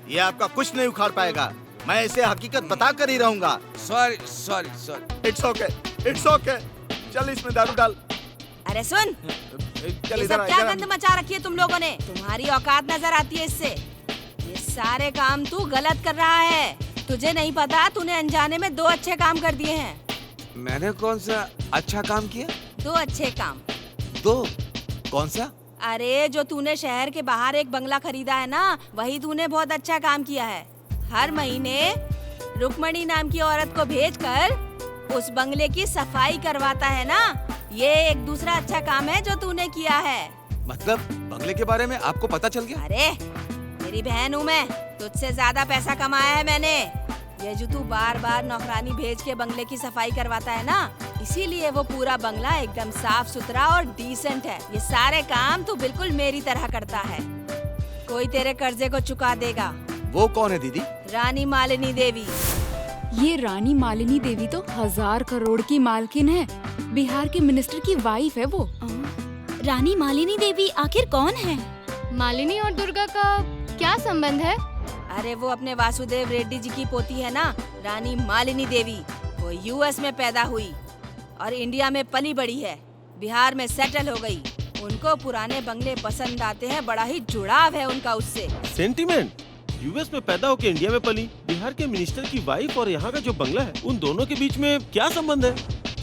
ये आपका कुछ नहीं उखाड़ पाएगा। मैं इसे हकीकत बता कर ही रहूंगा। Sorry sorry sorry. It's okay, it's okay. चल इसमें दारू डाल। अरे सुन, चल ये इधर सब आ, क्या इधर आ। गंद मचा रखी है तुम लोगों ने? तुम्हारी औकात नजर आती है इससे। ये सारे काम तू गलत कर रहा है। तुझे नहीं पता तूने अनजाने में 2 अच्छे काम कर दिए हैं। मैंने कौन सा अच्छा काम किया? 2 अच्छे काम। 2? कौन सा? अरे जो तूने शहर के बाहर एक बंगला खरीदा है ना, वही तूने बहुत अच्छा काम किया है। हर महीने रुक्मणी नाम की औरत को भेजकर उस बंगले की सफाई करवाता है ना, ये एक दूसरा अच्छा काम है जो तूने किया है। मतलब बंगले के बारे में आपको पता चल गया? अरे तेरी बहन हूँ मैं, तुझसे ज्यादा पैसा कमाया है मैंने। ये जो तू बार बार नौकरानी भेज के बंगले की सफाई करवाता है ना, इसीलिए वो पूरा बंगला एकदम साफ सुथरा और डिसेंट है। ये सारे काम तू बिल्कुल मेरी तरह करता है। कोई तेरे कर्जे को चुका देगा। वो कौन है दीदी? रानी मालिनी देवी। ये रानी मालिनी देवी तो 1000 करोड़ की मालकिन है। बिहार के मिनिस्टर की वाइफ है वो। रानी मालिनी देवी आखिर कौन है? मालिनी और दुर्गा का क्या संबंध है? अरे वो अपने वासुदेव रेड्डी जी की पोती है ना, रानी मालिनी देवी। वो यूएस में पैदा हुई और इंडिया में पली बड़ी है। बिहार में सेटल हो गई। उनको पुराने बंगले पसंद आते हैं, बड़ा ही जुड़ाव है उनका उससे। सेंटीमेंट? यूएस में पैदा होकर इंडिया में पली, बिहार के मिनिस्टर की वाइफ और यहाँ का जो बंगला है, उन दोनों के बीच में क्या संबंध है?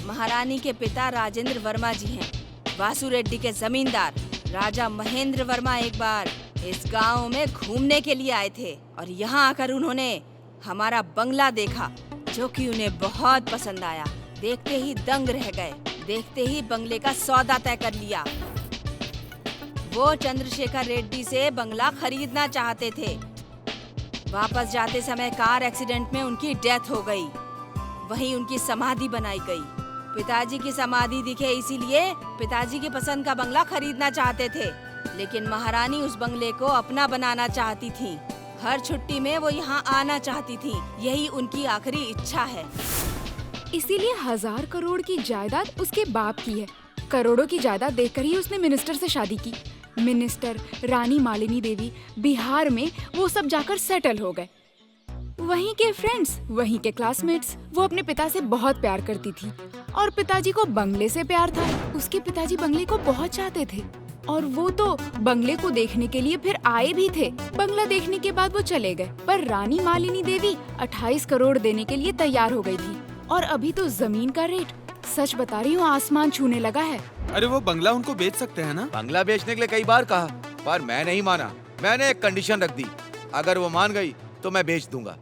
महारानी के पिता राजेंद्र वर्मा जी हैं, वासु रेड्डी के जमींदार। राजा महेंद्र वर्मा एक बार इस गांव में घूमने के लिए आए थे और यहाँ आकर उन्होंने हमारा बंगला देखा, जो कि उन्हें बहुत पसंद आया। देखते ही दंग रह गए। देखते ही बंगले का सौदा तय कर लिया। वो चंद्रशेखर रेड्डी से बंगला खरीदना चाहते थे। वापस जाते समय कार एक्सीडेंट में उनकी डेथ हो गई। वहीं उनकी समाधि बनाई गई। पिताजी की समाधि दिखे, इसीलिए पिताजी की पसंद का बंगला खरीदना चाहते थे, लेकिन महारानी उस बंगले को अपना बनाना चाहती थी। हर छुट्टी में वो यहाँ आना चाहती थी। यही उनकी आखिरी इच्छा है। इसीलिए 1000 करोड़ की जायदाद उसके बाप की है। करोड़ों की जायदाद देखकर ही उसने मिनिस्टर से शादी की। मिनिस्टर, रानी मालिनी देवी, बिहार में वो सब जाकर सेटल हो गए। वहीं के फ्रेंड्स, वहीं के क्लासमेट्स। वो अपने पिता से बहुत प्यार करती थी और पिताजी को बंगले से प्यार था। उसके पिताजी बंगले को बहुत चाहते थे और वो तो बंगले को देखने के लिए फिर आए भी थे। बंगला देखने के बाद वो चले गए, पर रानी मालिनी देवी 28 करोड़ देने के लिए तैयार हो गई थी। और अभी तो जमीन का रेट, सच बता रही हूँ, आसमान छूने लगा है। अरे वो बंगला उनको बेच सकते हैं ना? बंगला बेचने के लिए कई बार कहा, पर मैं नहीं माना। मैंने एक कंडीशन रख दी, अगर वो मान गई तो मैं बेच दूंगा।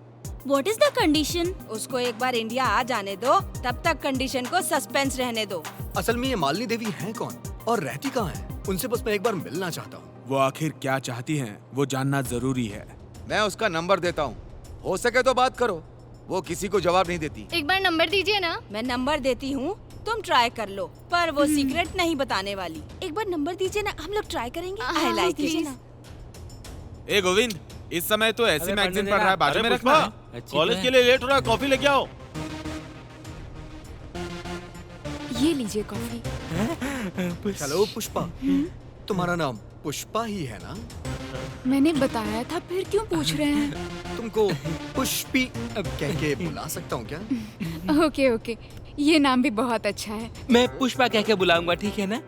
What is the condition? उसको एक बार इंडिया आ जाने दो, तब तक कंडीशन को सस्पेंस रहने दो। असल में ये मालिनी देवी हैं कौन और रहती कहाँ हैं? उनसे बस मैं एक बार मिलना चाहता हूँ। वो आखिर क्या चाहती हैं, वो जानना जरूरी है। मैं उसका नंबर देता हूँ, हो सके तो बात करो। वो किसी को जवाब नहीं देती। एक बार नंबर दीजिए ना। मैं नंबर देती हूँ, तुम ट्राई कर लो, पर वो सीक्रेट नहीं बताने वाली। एक बार नंबर दीजिए ना, हम लोग ट्राई करेंगे। I like it. ए गोविंद, इस समय तो ऐसी मैगजीन पढ़ रहा है, बाजू में अरे रखना। पुष्पा, कॉलेज के लिए लेट हो रहा है, कॉफी लेके आओ। ये लीजिए कॉफी। हेलो पुष्पा, तुम्हारा नाम पुष्पा ही है ना? मैंने बताया था, फिर क्यों पूछ रहे हैं? तुमको पुष्पी कह के बुला सकता हूँ क्या? ओके ओके, ये नाम भी बहुत अच्छा है। मैं पुष्पा कह के बुलाऊंगा, ठीक है ना?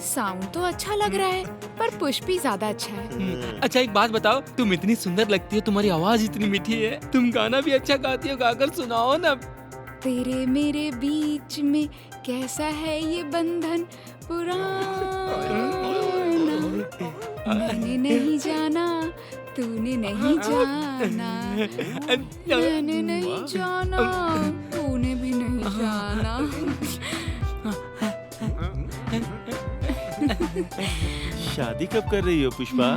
साउंड तो अच्छा लग रहा है, पर पुष्पी ज्यादा अच्छा है। अच्छा एक बात बताओ, तुम इतनी सुंदर लगती हो, तुम्हारी आवाज इतनी मीठी है, तुम गाना भी अच्छा गाती हो, गाकर सुनाओ ना। तेरे मेरे बीच में कैसा है ये बंधन पुराना, मैंने नहीं जाना तूने नहीं जाना, मैंने नहीं जाना तूने भी नहीं जाना। शादी कब कर रही हो पुष्पा?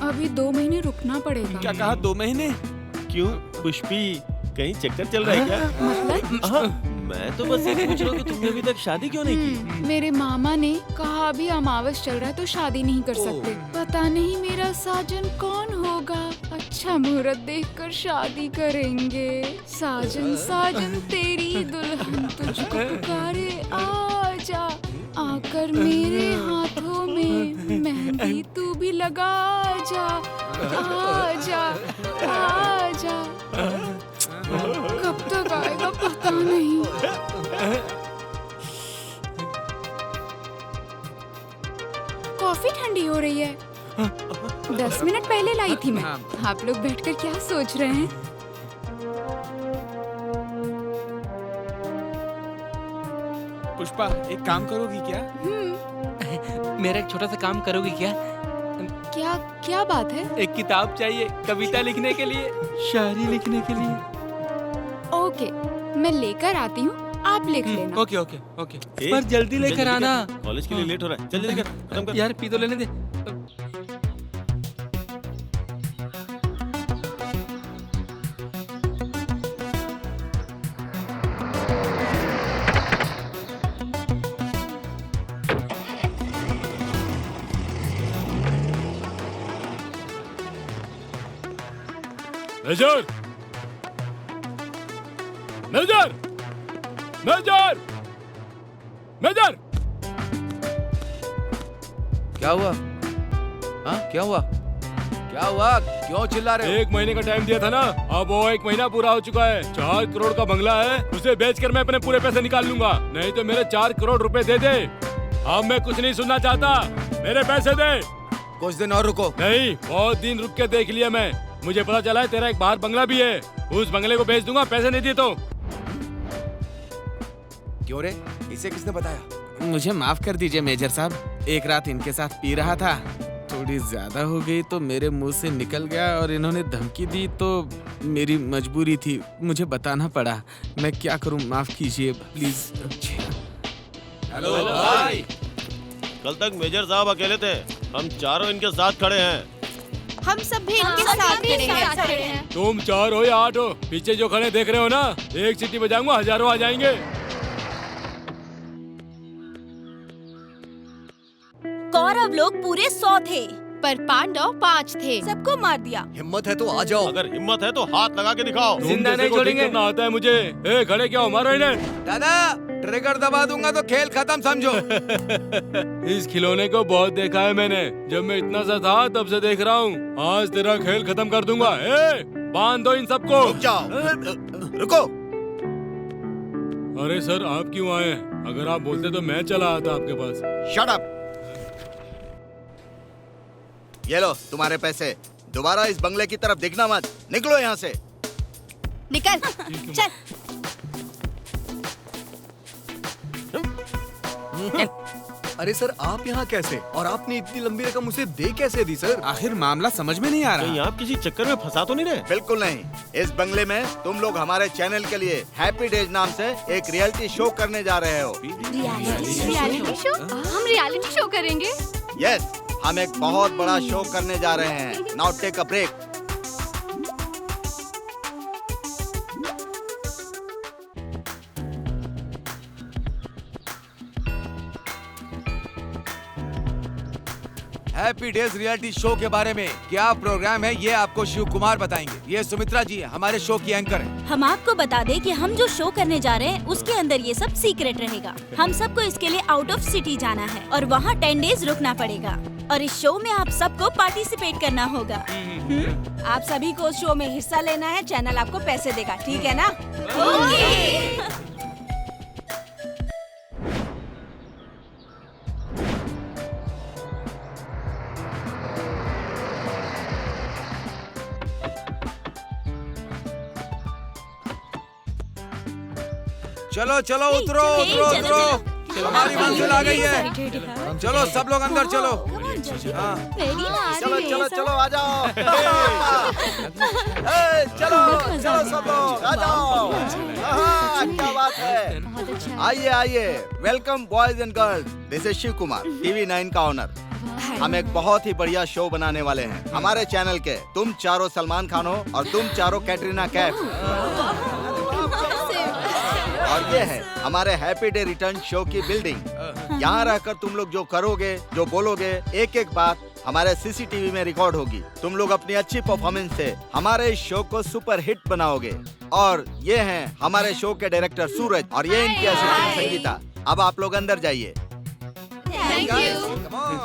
अभी 2 महीने रुकना पड़ेगा। क्या कहा 2 महीने? क्यों पुष्पी, कहीं चक्कर चल रहा है क्या? मतलब हाँ, मैं तो बस ये पूछ रहा हूँ कि तुमने अभी तक शादी क्यों नहीं की? मेरे मामा ने कहा अभी अमावस चल रहा है तो शादी नहीं कर सकते। पता नहीं मेरा साजन कौन होगा, अच्छा मुहूर्त देखकर शादी करेंगे। साजन साजन तेरी दुल्हन तुझको पुकारे, आजा आकर मेरे हाथों में मेहंदी तू भी लगा जा, आजा आजा। कब तक आएगा पता नहीं। कॉफी ठंडी हो रही है। 10 मिनट पहले लाई थी मैं। आप लोग बैठकर क्या सोच रहे हैं? पुष्पा, एक काम करोगी क्या? मेरा एक छोटा सा काम करोगी क्या? क्या क्या बात है? एक किताब चाहिए कविता लिखने के लिए, शायरी लिखने के लिए। ओके, मैं लेकर आती हूँ, आप लिख लेना। ओके ओके ओके, पर जल्दी लेकर आना। कॉलेज के लिए लेट हो रहा है, जल्दी लेकर खत्म कर। यार पी तो लेने दे। मेजर! मेजर! मेजर! मेजर! क्या हुआ? हाँ क्या हुआ? क्या हुआ? क्यों चिल्ला रहे हो? 1 महीने का टाइम दिया था ना, अब वो 1 महीना पूरा हो चुका है। 4 करोड़ का बंगला है, उसे बेचकर मैं अपने पूरे पैसे निकाल लूंगा, नहीं तो मेरे 4 करोड़ रुपए दे दे। अब मैं कुछ नहीं सुनना चाहता, मेरे पैसे दे। कुछ दिन और रुको। नहीं, बहुत दिन रुक के देख लिया मैं, मुझे पता चला है तेरा एक बाहर बंगला भी है, उस बंगले को बेच दूंगा पैसे नहीं दिए तो। क्यों रे, इसे किसने बताया? मुझे माफ कर दीजिए मेजर साहब, एक रात इनके साथ पी रहा था, थोड़ी ज्यादा हो गई तो मेरे मुंह से निकल गया और इन्होंने धमकी दी तो मेरी मजबूरी थी, मुझे बताना पड़ा। मैं क्या करूं, माफ कीजिए प्लीज। हेलो भाई। कल तक मेजर साहब अकेले थे, हम चारों इनके साथ खड़े हैं। हम सब भी इनके साथ खड़े हैं। तुम 4 हो या 8 हो, पीछे जो खड़े देख रहे हो ना, एक सीटी बजाऊंगा हजारों आ जाएंगे। कौरव लोग पूरे 100 थे, पर पांडव 5 थे। सबको मार दिया। हिम्मत है तो आ जाओ। अगर हिम्मत है तो हाथ लगा के दिखाओ। जिंदा नहीं छोड़ेंगे। ना आता है मुझे। ए खड़े क्या हो, मारो इन्हें। दादा ट्रिगर दबा दूंगा तो खेल खत्म समझो। इस खिलौने को बहुत देखा है मैंने, जब मैं इतना सा था तब से देख रहा हूँ, आज तेरा खेल खत्म कर दूंगा। ए बांध दो इन सबको। रुक जाओ, रुको। अरे सर आप क्यों आए? अगर आप बोलते तो मैं चला आता आपके पास। Shut up. ये लो तुम्हारे पैसे, दोबारा इस बंगले की तरफ देखना मत, निकलो यहाँ से। निकल चल। अरे सर आप यहाँ कैसे, और आपने इतनी लंबी रकम उसे दे कैसे दी सर? आखिर मामला समझ में नहीं आ कहीं रहा। आप किसी चक्कर में फंसा तो नहीं रहे? बिल्कुल नहीं, इस बंगले में तुम लोग हमारे चैनल के लिए हैप्पी डेज नाम से एक रियलिटी शो करने जा रहे हो। Reality show? हम रियलिटी शो करेंगे? यस, हम एक बहुत बड़ा शो करने जा रहे हैं। Now take a break. Happy days reality show के बारे में क्या प्रोग्राम है ये आपको शिव कुमार बताएंगे। ये सुमित्रा जी है, हमारे शो की एंकर है। हम आपको बता दें कि हम जो शो करने जा रहे हैं उसके अंदर ये सब सीक्रेट रहेगा। हम सबको इसके लिए आउट ऑफ सिटी जाना है और वहाँ 10 डेज रुकना पड़ेगा, और इस शो में आप सबको पार्टिसिपेट करना होगा। आप सभी को शो में हिस्सा लेना है, चैनल आपको पैसे देगा, ठीक है ना? ओके। चलो चलो उतरो उतरो उतरो, हमारी मंजिल आ गई है। चलो सब लोग अंदर चलो। हाँ चलो चलो चलो आ जाओ। चलो चलो सब लोग आ जाओ। क्या बात है, आइए आइए। Welcome boys and girls, this is Shiv Kumar, TV 9 का ऑनर। हम एक बहुत ही बढ़िया शो बनाने वाले हैं हमारे चैनल के। तुम चारों सलमान खान हो और तुम चारों कैटरीना कैफ। और ये है हमारे हैप्पी डे रिटर्न शो की बिल्डिंग। यहाँ रहकर तुम लोग जो करोगे, जो बोलोगे, एक एक बात हमारे सीसीटीवी में रिकॉर्ड होगी। तुम लोग अपनी अच्छी परफॉर्मेंस से हमारे इस शो को सुपर हिट बनाओगे। और ये हैं हमारे शो के डायरेक्टर सूरज और ये इनकी असिस्टेंट संगीता। अब आप लोग अंदर जाइए। Thank you.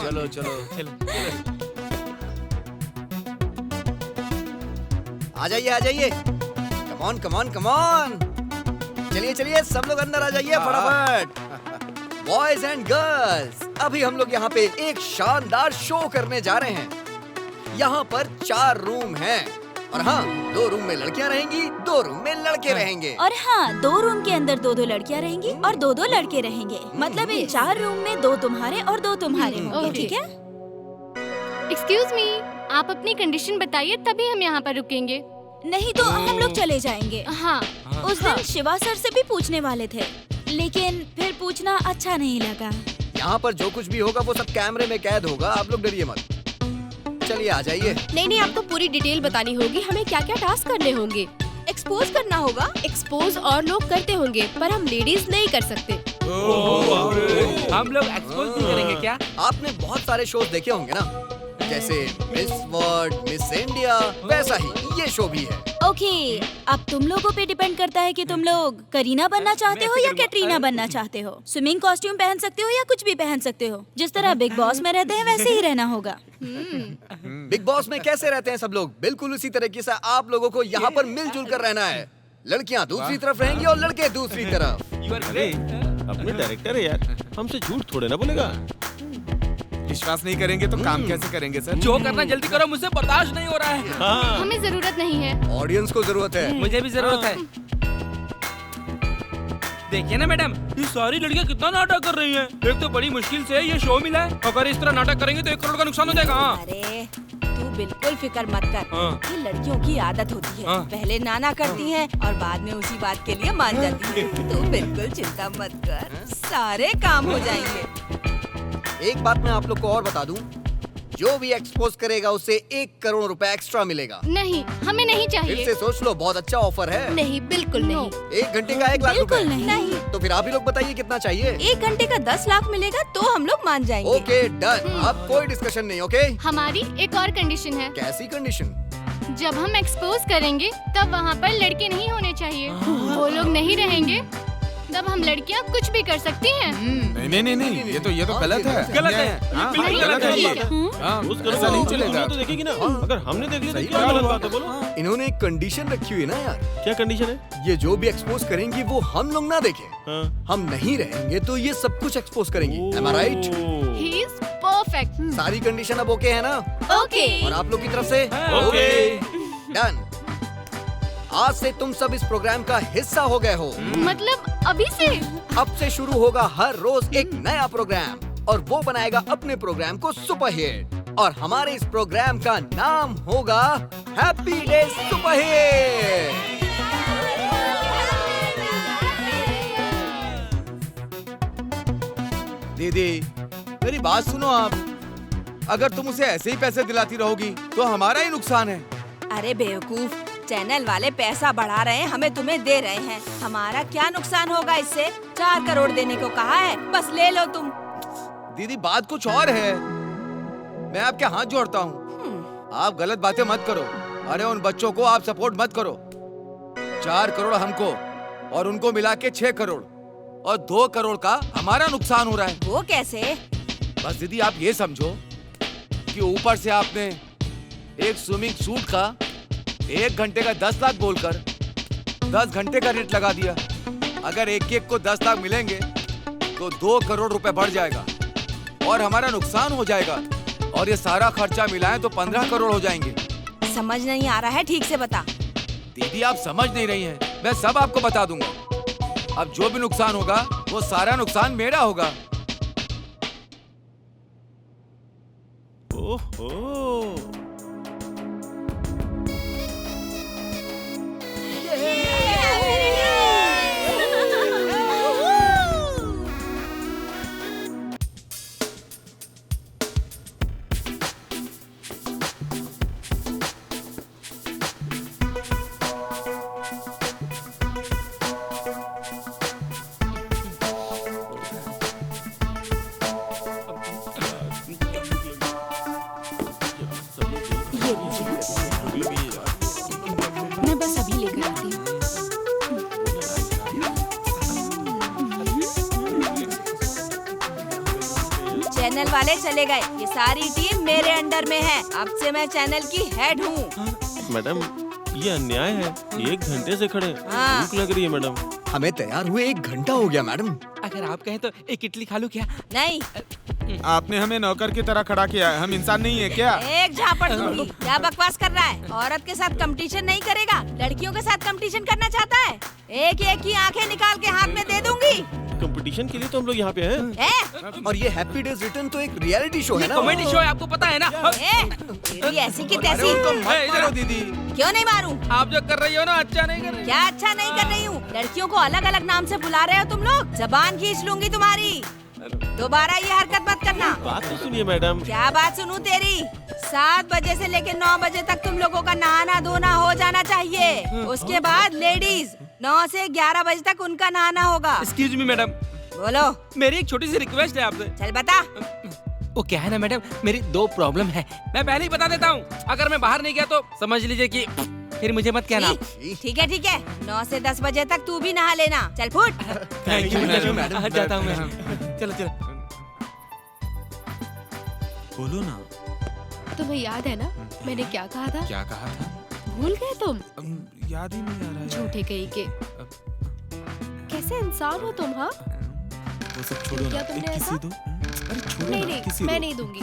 चलो चलो आ जाइए आ जाइए। कमॉन कमॉन कमॉन, चलिए चलिए सब लोग अंदर आ जाइए फटाफट। बॉयज एंड गर्ल्स, अभी हम लोग यहाँ पे एक शानदार शो करने जा रहे हैं। यहाँ पर 4 रूम हैं और हाँ, 2 रूम में लड़कियाँ रहेंगी, 2 रूम में लड़के रहेंगे। और हाँ, 2 रूम के अंदर 2-2 लड़कियाँ रहेंगी और 2-2 लड़के रहेंगे। मतलब इन 4 रूम में 2 तुम्हारे और 2 तुम्हारे होंगे, ठीक है? एक्सक्यूज मी, आप अपनी कंडीशन बताइए तभी हम यहाँ पर रुकेंगे। नहीं तो हम लोग चले जाएंगे। हाँ, उस दिन शिवा सर से भी पूछने वाले थे, लेकिन फिर पूछना अच्छा नहीं लगा। यहाँ पर जो कुछ भी होगा वो सब कैमरे में कैद होगा, आप लोग डरिए मत। चलिए आ जाइए। नहीं आपको पूरी डिटेल बतानी होगी, हमें क्या क्या टास्क करने होंगे। एक्सपोज करना होगा। एक्सपोज और लोग करते होंगे पर हम लेडीज नहीं कर सकते। हम लोग एक्सपोज नहीं करेंगे क्या? आपने बहुत सारे शोज देखे होंगे ना, जैसे मिस वर्ल्ड, मिस इंडिया, वैसा ही ये शो भी है। ओके, अब तुम लोगों पे डिपेंड करता है कि तुम लोग करीना बनना चाहते हो या कैटरीना बनना चाहते हो। स्विमिंग कॉस्ट्यूम पहन सकते हो या कुछ भी पहन सकते हो। जिस तरह बिग बॉस में रहते हैं वैसे ही रहना होगा। बिग बॉस में कैसे रहते हैं सब लोग, बिल्कुल उसी तरीके से आप लोगों को यहाँ पर मिलजुल कर रहना है। लड़कियाँ दूसरी तरफ रहेंगी और लड़के दूसरी तरफ। अपने डायरेक्टर है यार, हमसे झूठ थोड़े ना बोलेगा। विश्वास नहीं करेंगे तो काम कैसे करेंगे सर? जो करना जल्दी करो, मुझसे बर्दाश्त नहीं हो रहा है। हाँ। हमें जरूरत नहीं है। ऑडियंस को जरूरत है। मुझे भी जरूरत है। देखिए ना मैडम, ये सारी लड़कियाँ कितना नाटक कर रही हैं। एक तो बड़ी मुश्किल से ये शो मिला है, अगर इस तरह नाटक करेंगे तो 1 करोड़ का नुकसान हो जाएगा। अरे तू बिल्कुल फिक्र मत कर, ये लड़कियों की आदत होती है। हाँ। पहले नाना करती हैं और बाद में उसी बात के लिए मान जाती है। तू बिल्कुल चिंता मत कर, सारे काम हो जाएंगे। एक बात मैं आप लोग को और बता दूं, जो भी एक्सपोज करेगा उसे 1 करोड़ रुपए एक्स्ट्रा मिलेगा। नहीं, हमें नहीं फिर चाहिए। से सोच लो, बहुत अच्छा ऑफर है। नहीं, बिल्कुल नहीं। 1 घंटे का 1 लाख रुपए। बिल्कुल नहीं। तो फिर आप ही लोग बताइए कितना चाहिए। 1 घंटे का 10 लाख मिलेगा तो हम लोग मान जाएंगे। ओके डन, अब कोई डिस्कशन नहीं। ओके, हमारी एक और कंडीशन है। कैसी कंडीशन? जब हम एक्सपोज करेंगे तब वहाँ पर लड़के नहीं होने चाहिए। वो लोग नहीं रहेंगे तब हम लड़कियाँ कुछ भी कर सकती हैं। नहीं, ये तो गलत है। गलत है। हाँ, नहीं, गलत है ये। हाँ। उस ऐसा नहीं चलेगा। तो देखेगी ना, अगर हमने देख लिया तो सही क्या बात गलत है। बात है, बोलो। इन्होंने एक कंडीशन रखी हुई है ना यार। क्या कंडीशन है? ये जो भी एक्सपोज करेंगे वो हम लोग ना देखें। हाँ। हम नहीं रहेंगे तो ये सब कुछ एक्सपोज करेंगी। Am I right? He is perfect. सारी कंडीशन अब ओके है ना? ओके। और आप लोग की तरफ से? ओके। डन। आज से तुम सब इस प्रोग्राम का हिस्सा हो गए हो। मतलब अभी से? अब से शुरू होगा हर रोज एक नया प्रोग्राम और वो बनाएगा अपने प्रोग्राम को सुपरहिट। और हमारे इस प्रोग्राम का नाम होगा हैप्पी डे सुपरहिट। दीदी मेरी बात सुनो, आप अगर तुम उसे ऐसे ही पैसे दिलाती रहोगी तो हमारा ही नुकसान है। अरे बेवकूफ, चैनल वाले पैसा बढ़ा रहे हैं, हमें तुम्हें दे रहे हैं। हमारा क्या नुकसान होगा इससे? 4 करोड़ देने को कहा है, बस ले लो तुम। दीदी बात कुछ और है, मैं आपके हाथ जोड़ता हूँ, आप गलत बातें मत करो। अरे उन बच्चों को आप सपोर्ट मत करो। 4 करोड़ हमको और उनको मिला के 6 करोड़ और 2 करोड़ का हमारा नुकसान हो रहा है। वो कैसे? बस दीदी आप ये समझो कि ऊपर से आपने एक स्विमिंग सूट का 1 घंटे का 10 लाख बोलकर 10 घंटे का रेट लगा दिया। अगर एक एक को 10 लाख मिलेंगे तो 2 करोड़ रुपए बढ़ जाएगा और हमारा नुकसान हो जाएगा और ये सारा खर्चा मिलाएं तो 15 करोड़ हो जाएंगे। समझ नहीं आ रहा है, ठीक से बता। दीदी आप समझ नहीं रही हैं, मैं सब आपको बता दूंगा। अब जो भी नुकसान होगा वो सारा नुकसान मेरा होगा। ओहो, मैं बस अभी लेकर आती हूँ। चैनल वाले चले गए, ये सारी टीम मेरे अंडर में है। अब से मैं चैनल की हेड हूँ। मैडम ये अन्याय है, 1 घंटे से खड़े हैं। हाँ। भूख लग रही है मैडम। हमें तैयार हुए 1 घंटा हो गया मैडम। अगर आप कहें तो एक इडली खा लूं क्या? नहीं, आपने हमें नौकर की तरह खड़ा किया है, हम इंसान नहीं है क्या? एक झापड़ दूंगी। क्या बकवास कर रहा है? औरत के साथ कंपटीशन नहीं करेगा, लड़कियों के साथ कंपटीशन करना चाहता है। एक एक की आंखें निकाल के हाथ में दे दूंगी। कंपटीशन के लिए तो हम लोग यहाँ पे हैं। और ये हैप्पी डेज रिटर्न तो एक रियलिटी शो है ना? कॉमेडी शो है, आपको पता है ना? तेरी ऐसी की तैसी। मारो दीदी। क्यों नहीं मारूं? आप जो कर रही हो ना अच्छा नहीं कर रही। क्या अच्छा नहीं कर रही हूँ? लड़कियों को अलग अलग नाम से बुला रहे हो तुम लोग। जबान खींच लूंगी तुम्हारी। दोबारा ये हरकत मत करना। बात तो सुनिए मैडम। क्या बात सुनूं तेरी? 7 बजे से लेकर 9 बजे तक तुम लोगों का नहाना धोना हो जाना चाहिए। उसके बाद लेडीज 9 से 11 बजे तक उनका नहाना होगा। Excuse me madam. बोलो। मेरी एक छोटी सी रिक्वेस्ट है आपसे। चल बता। वो क्या है ना मैडम, मेरी 2 प्रॉब्लम है। मैं पहले ही बता देता हूँ, अगर मैं बाहर नहीं गया तो समझ लीजिए कि फिर मुझे मत कहना। ठीक है 9 से 10 बजे तक तू भी नहा लेना। चल फुट। Thank you madam. जाता हूँ मैं। चलो चलो। बोलो ना। तुम्हें याद है ना मैंने क्या कहा था? क्या कहा था? भूल गए तुम? याद ही नहीं आ रहा है। झूठे कहीं के। कैसे इंसान हो तुम? हाँ, वो सब छोड़ो क्या ना। तुमने एक किसी ऐसा? दो। अरे छोड़ो नहीं ना, नहीं, किसी मैं दो। नहीं दूंगी।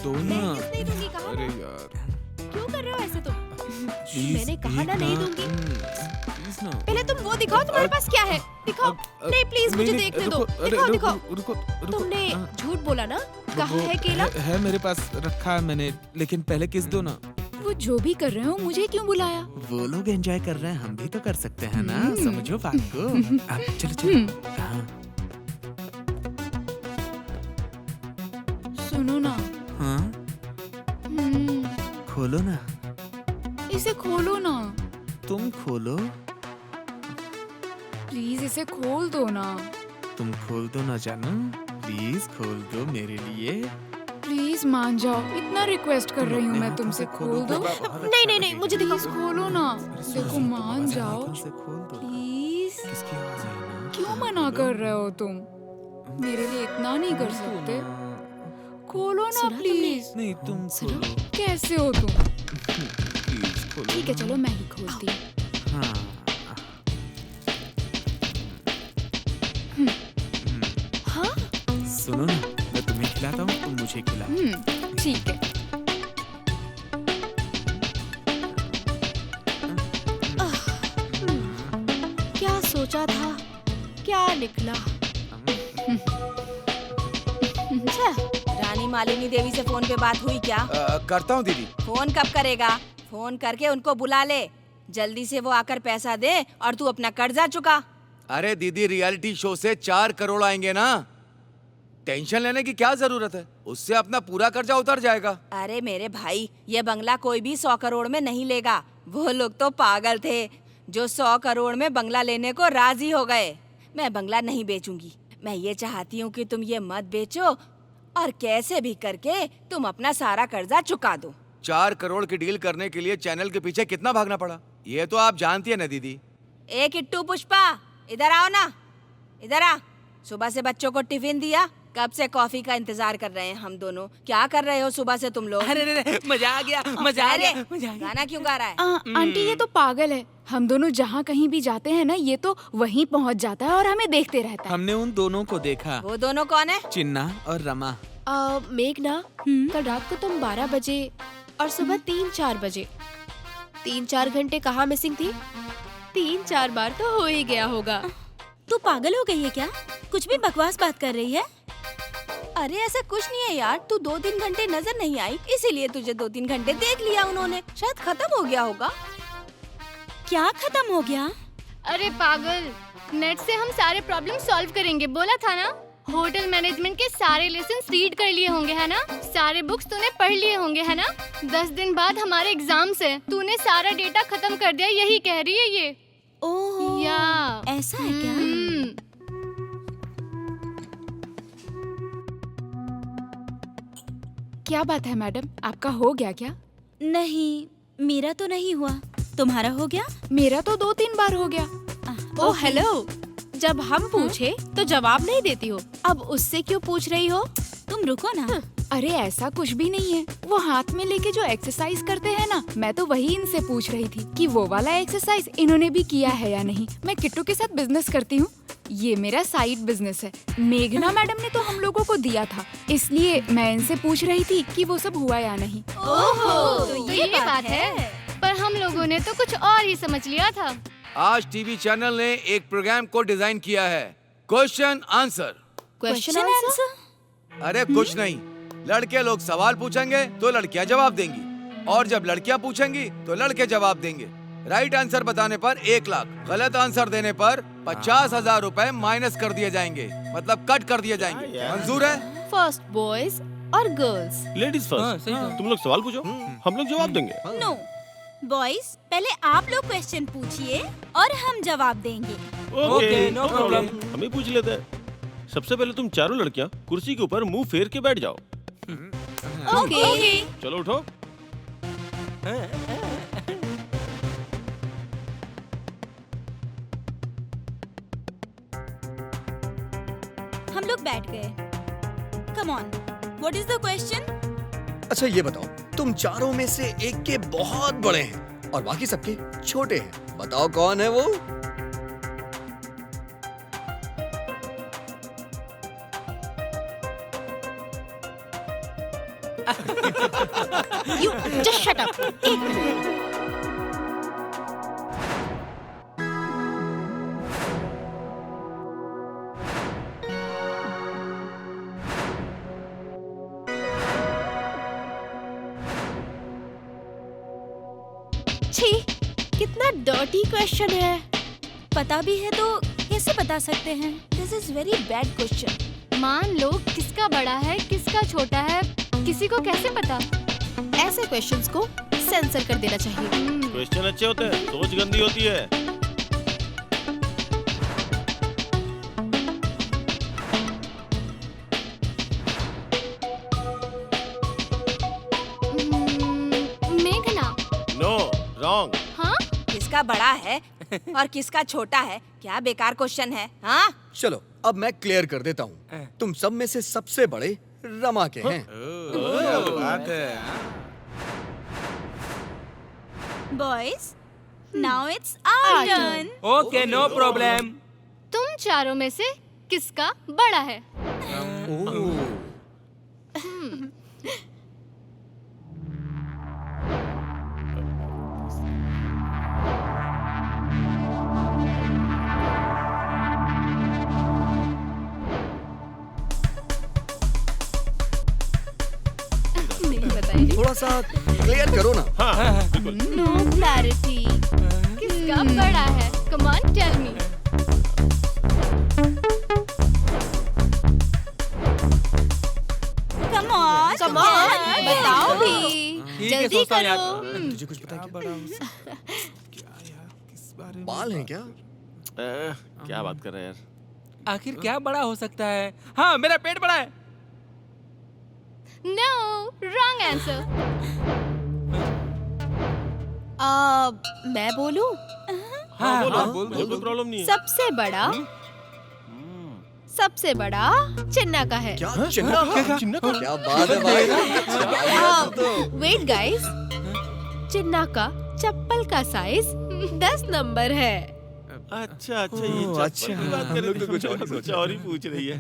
दो मैं ना। किस नहीं दूंगी कहा अरे ना? यार क्यों कर रहे हो ऐसे तुम? प्लीज, मैंने कहा ना एक नहीं दूंगी। प्लीज ना। पहले तुम वो दिखाओ, तुम्हारे पास क्या है? दिखाओ। नहीं प्लीज मुझे नहीं, देखने दो। रुको, अरे, दिखाओ रुको, दिखाओ। रुको। तुमने हाँ। झूठ बोला ना? कहाँ वो है केला? है मेरे पास, रखा है मैंने, लेकिन पहले किस दो ना। वो जो भी कर रहे हो मुझे क्यों बुलाया? वो लोग एंजॉय कर रहे हैं, हम भी तो कर सकते हैं ना। समझो बात को। अब चलो चलो। हाँ सुनो ना। हाँ खोलो ना। इसे खोलो ना तुम खोलो। प्लीज, इसे खोल दो ना। तुम खोल दो ना जानू, प्लीज खोल दो मेरे लिए। प्लीज मान जाओ, इतना रिक्वेस्ट कर रही हूँ मैं तुमसे, खोल दो। नहीं नहीं नहीं, मुझे दिखाओ। प्लीज खोलो ना। देखो मान जाओ खोल दो। प्लीज। किसकी आवाज आई ना? क्यों मना कर रहे हो तुम? मेरे लिए इतना नहीं कर सकते? खोलो ना सुना प्लीज। नहीं तुम खोलो। कैसे हो तुम? प्लीज खोलो। ठीक है चलो मैं ही खोलती हूँ। हाँ हाँ सुनो ना, मैं तुम्हें खिलाता हूँ, तुम मुझे खिलाओ। ठीक है। क्या सोचा था, क्या निकला। अच्छा, रानी मालिनी देवी से फोन पे बात हुई क्या? करता हूँ दीदी। फोन कब करेगा? फोन करके उनको बुला ले। जल्दी से वो आकर पैसा दे और तू अपना कर्जा चुका। अरे दीदी, रियलिटी शो से 4 करोड़ आएंगे ना, टेंशन लेने की क्या जरूरत है? उससे अपना पूरा कर्जा उतर जाएगा। अरे मेरे भाई, ये बंगला कोई भी 100 करोड़ में नहीं लेगा। वो लोग तो पागल थे जो 100 करोड़ में बंगला लेने को राजी हो गए। मैं बंगला नहीं बेचूंगी। मैं ये चाहती हूँ कि तुम ये मत बेचो और कैसे भी करके तुम अपना सारा कर्जा चुका दो। 4 करोड़ की डील करने के लिए चैनल के पीछे कितना भागना पड़ा, ये तो आप जानती है ना दीदी। ए किट्टू पुष्पा, इधर आओ ना। इधर आ। सुबह से बच्चों को टिफिन दिया? कब से कॉफी का इंतजार कर रहे हैं हम दोनों। क्या कर रहे हो सुबह से तुम लोग? अरे मजा आ गया, मजा आ गया, मजा आ गया। गाना क्यों गा रहा है? आंटी ये तो पागल है। हम दोनों जहाँ कहीं भी जाते हैं ना, ये तो वहीं पहुँच जाता है और हमें देखते रहता है। हमने उन दोनों को देखा। वो दोनों कौन है? चिन्ना और रमा। मेघना, कल रात को तुम 12 बजे और सुबह 3-4 बजे 3-4 घंटे कहाँ मिसिंग थी? 3-4 बार तो हो ही गया होगा। तू पागल हो गई है क्या? कुछ भी बकवास बात कर रही है। अरे ऐसा कुछ नहीं है यार, तू 2-3 घंटे नजर नहीं आई इसीलिए तुझे 2-3 घंटे देख लिया उन्होंने। शायद खत्म हो गया होगा। क्या खत्म हो गया? अरे पागल, नेट से हम सारे प्रॉब्लम सॉल्व करेंगे, बोला था ना। होटल मैनेजमेंट के सारे लेसन रीड कर लिए होंगे है ना, सारे बुक्स तूने पढ़ लिए होंगे है ना। 10 दिन बाद हमारे एग्जाम्स है, तूने सारा डेटा खत्म कर दिया, यही कह रही है ये। ओह, या ऐसा है क्या? क्या बात है मैडम, आपका हो गया क्या? नहीं, मेरा तो नहीं हुआ। तुम्हारा हो गया? मेरा तो 2-3 बार हो गया। ओह हेलो, जब हम पूछे तो जवाब नहीं देती हो, अब उससे क्यों पूछ रही हो? तुम रुको ना। अरे ऐसा कुछ भी नहीं है, वो हाथ में लेके जो एक्सरसाइज करते हैं ना, मैं तो वही इनसे पूछ रही थी कि वो वाला एक्सरसाइज इन्होंने भी किया है या नहीं। मैं किट्टू के साथ बिजनेस करती हूँ, ये मेरा साइड बिजनेस है। मेघना मैडम ने तो हम लोगों को दिया था, इसलिए मैं इनसे पूछ रही थी कि वो सब हुआ या नहीं। ओहो, तो ये बात है। पर हम लोगों ने तो कुछ और ही समझ लिया था। आज टीवी चैनल ने एक प्रोग्राम को डिजाइन किया है, क्वेश्चन आंसर। Question answer? अरे कुछ नहीं, लड़के लोग सवाल पूछेंगे तो लड़कियां जवाब देंगी, और जब लड़कियां पूछेंगी तो लड़के जवाब देंगे। राइट आंसर बताने पर 1 लाख, गलत आंसर देने पर 50,000 रुपए माइनस कर दिए जाएंगे, मतलब कट कर दिए जाएंगे। मंजूर है? फर्स्ट बॉयज और गर्ल्स। Ladies first. तुम लोग सवाल पूछो, हम लोग जवाब देंगे। नो बॉयज, पहले आप लोग क्वेश्चन पूछिए और हम जवाब देंगे। Okay, no problem. हम ही पूछ लेते हैं। सबसे पहले तुम चारों लड़कियां कुर्सी के ऊपर मुंह फेर के बैठ जाओ। ओके। चलो उठो। हम लोग बैठ गए। Come on, what is the question? अच्छा ये बताओ, तुम चारों में से एक के बहुत बड़े हैं और बाकी सबके छोटे हैं, बताओ कौन है वो? You just shut up. एक मिनट। छी, कितना डर्टी क्वेश्चन है। पता भी है तो कैसे बता सकते हैं? This is very bad question. मान लो किसका बड़ा है किसका छोटा है, किसी को कैसे पता? ऐसे क्वेश्चंस को सेंसर कर देना चाहिए। क्वेश्चन अच्छे होते हैं, सोच गंदी होती है। मेघना। No, wrong. हाँ? किसका बड़ा है और किसका छोटा है? क्या बेकार क्वेश्चन है। हाँ, चलो अब मैं क्लियर कर देता हूँ, तुम सब में से सबसे बड़े रमा के हैं। क्या बात है। Boys, now it's our turn. Okay, no problem. तुम चारों में से किसका बड़ा है? थोड़ा सा क्लियर करो ना। हाँ, बिल्कुल। No clarity. किसका बड़ा है? Come on tell me. Come on, बताओ भी। ठीक है, जल्दी सोचता हूँ यार। करो। तुझे कुछ पता है क्या? बाल हैं क्या? क्या बात कर रहे हैं यार? आखिर क्या बड़ा हो सकता है? हाँ, मेरा पेट बड़ा है। No, wrong answer. मैं बोलूं? हाँ, बोलो, हाँ, बोल मुझे कोई प्रॉब्लम नहीं है। सबसे बड़ा, सबसे बड़ा चिन्ना का है। क्या चिन्ना का? क्या बात है भाई। वेट गाइस, चिन्ना का चप्पल का साइज 10 नंबर है। अच्छा अच्छा, ये चप्पल की बात कर रही थी। कुछ और ही पूछ रही है।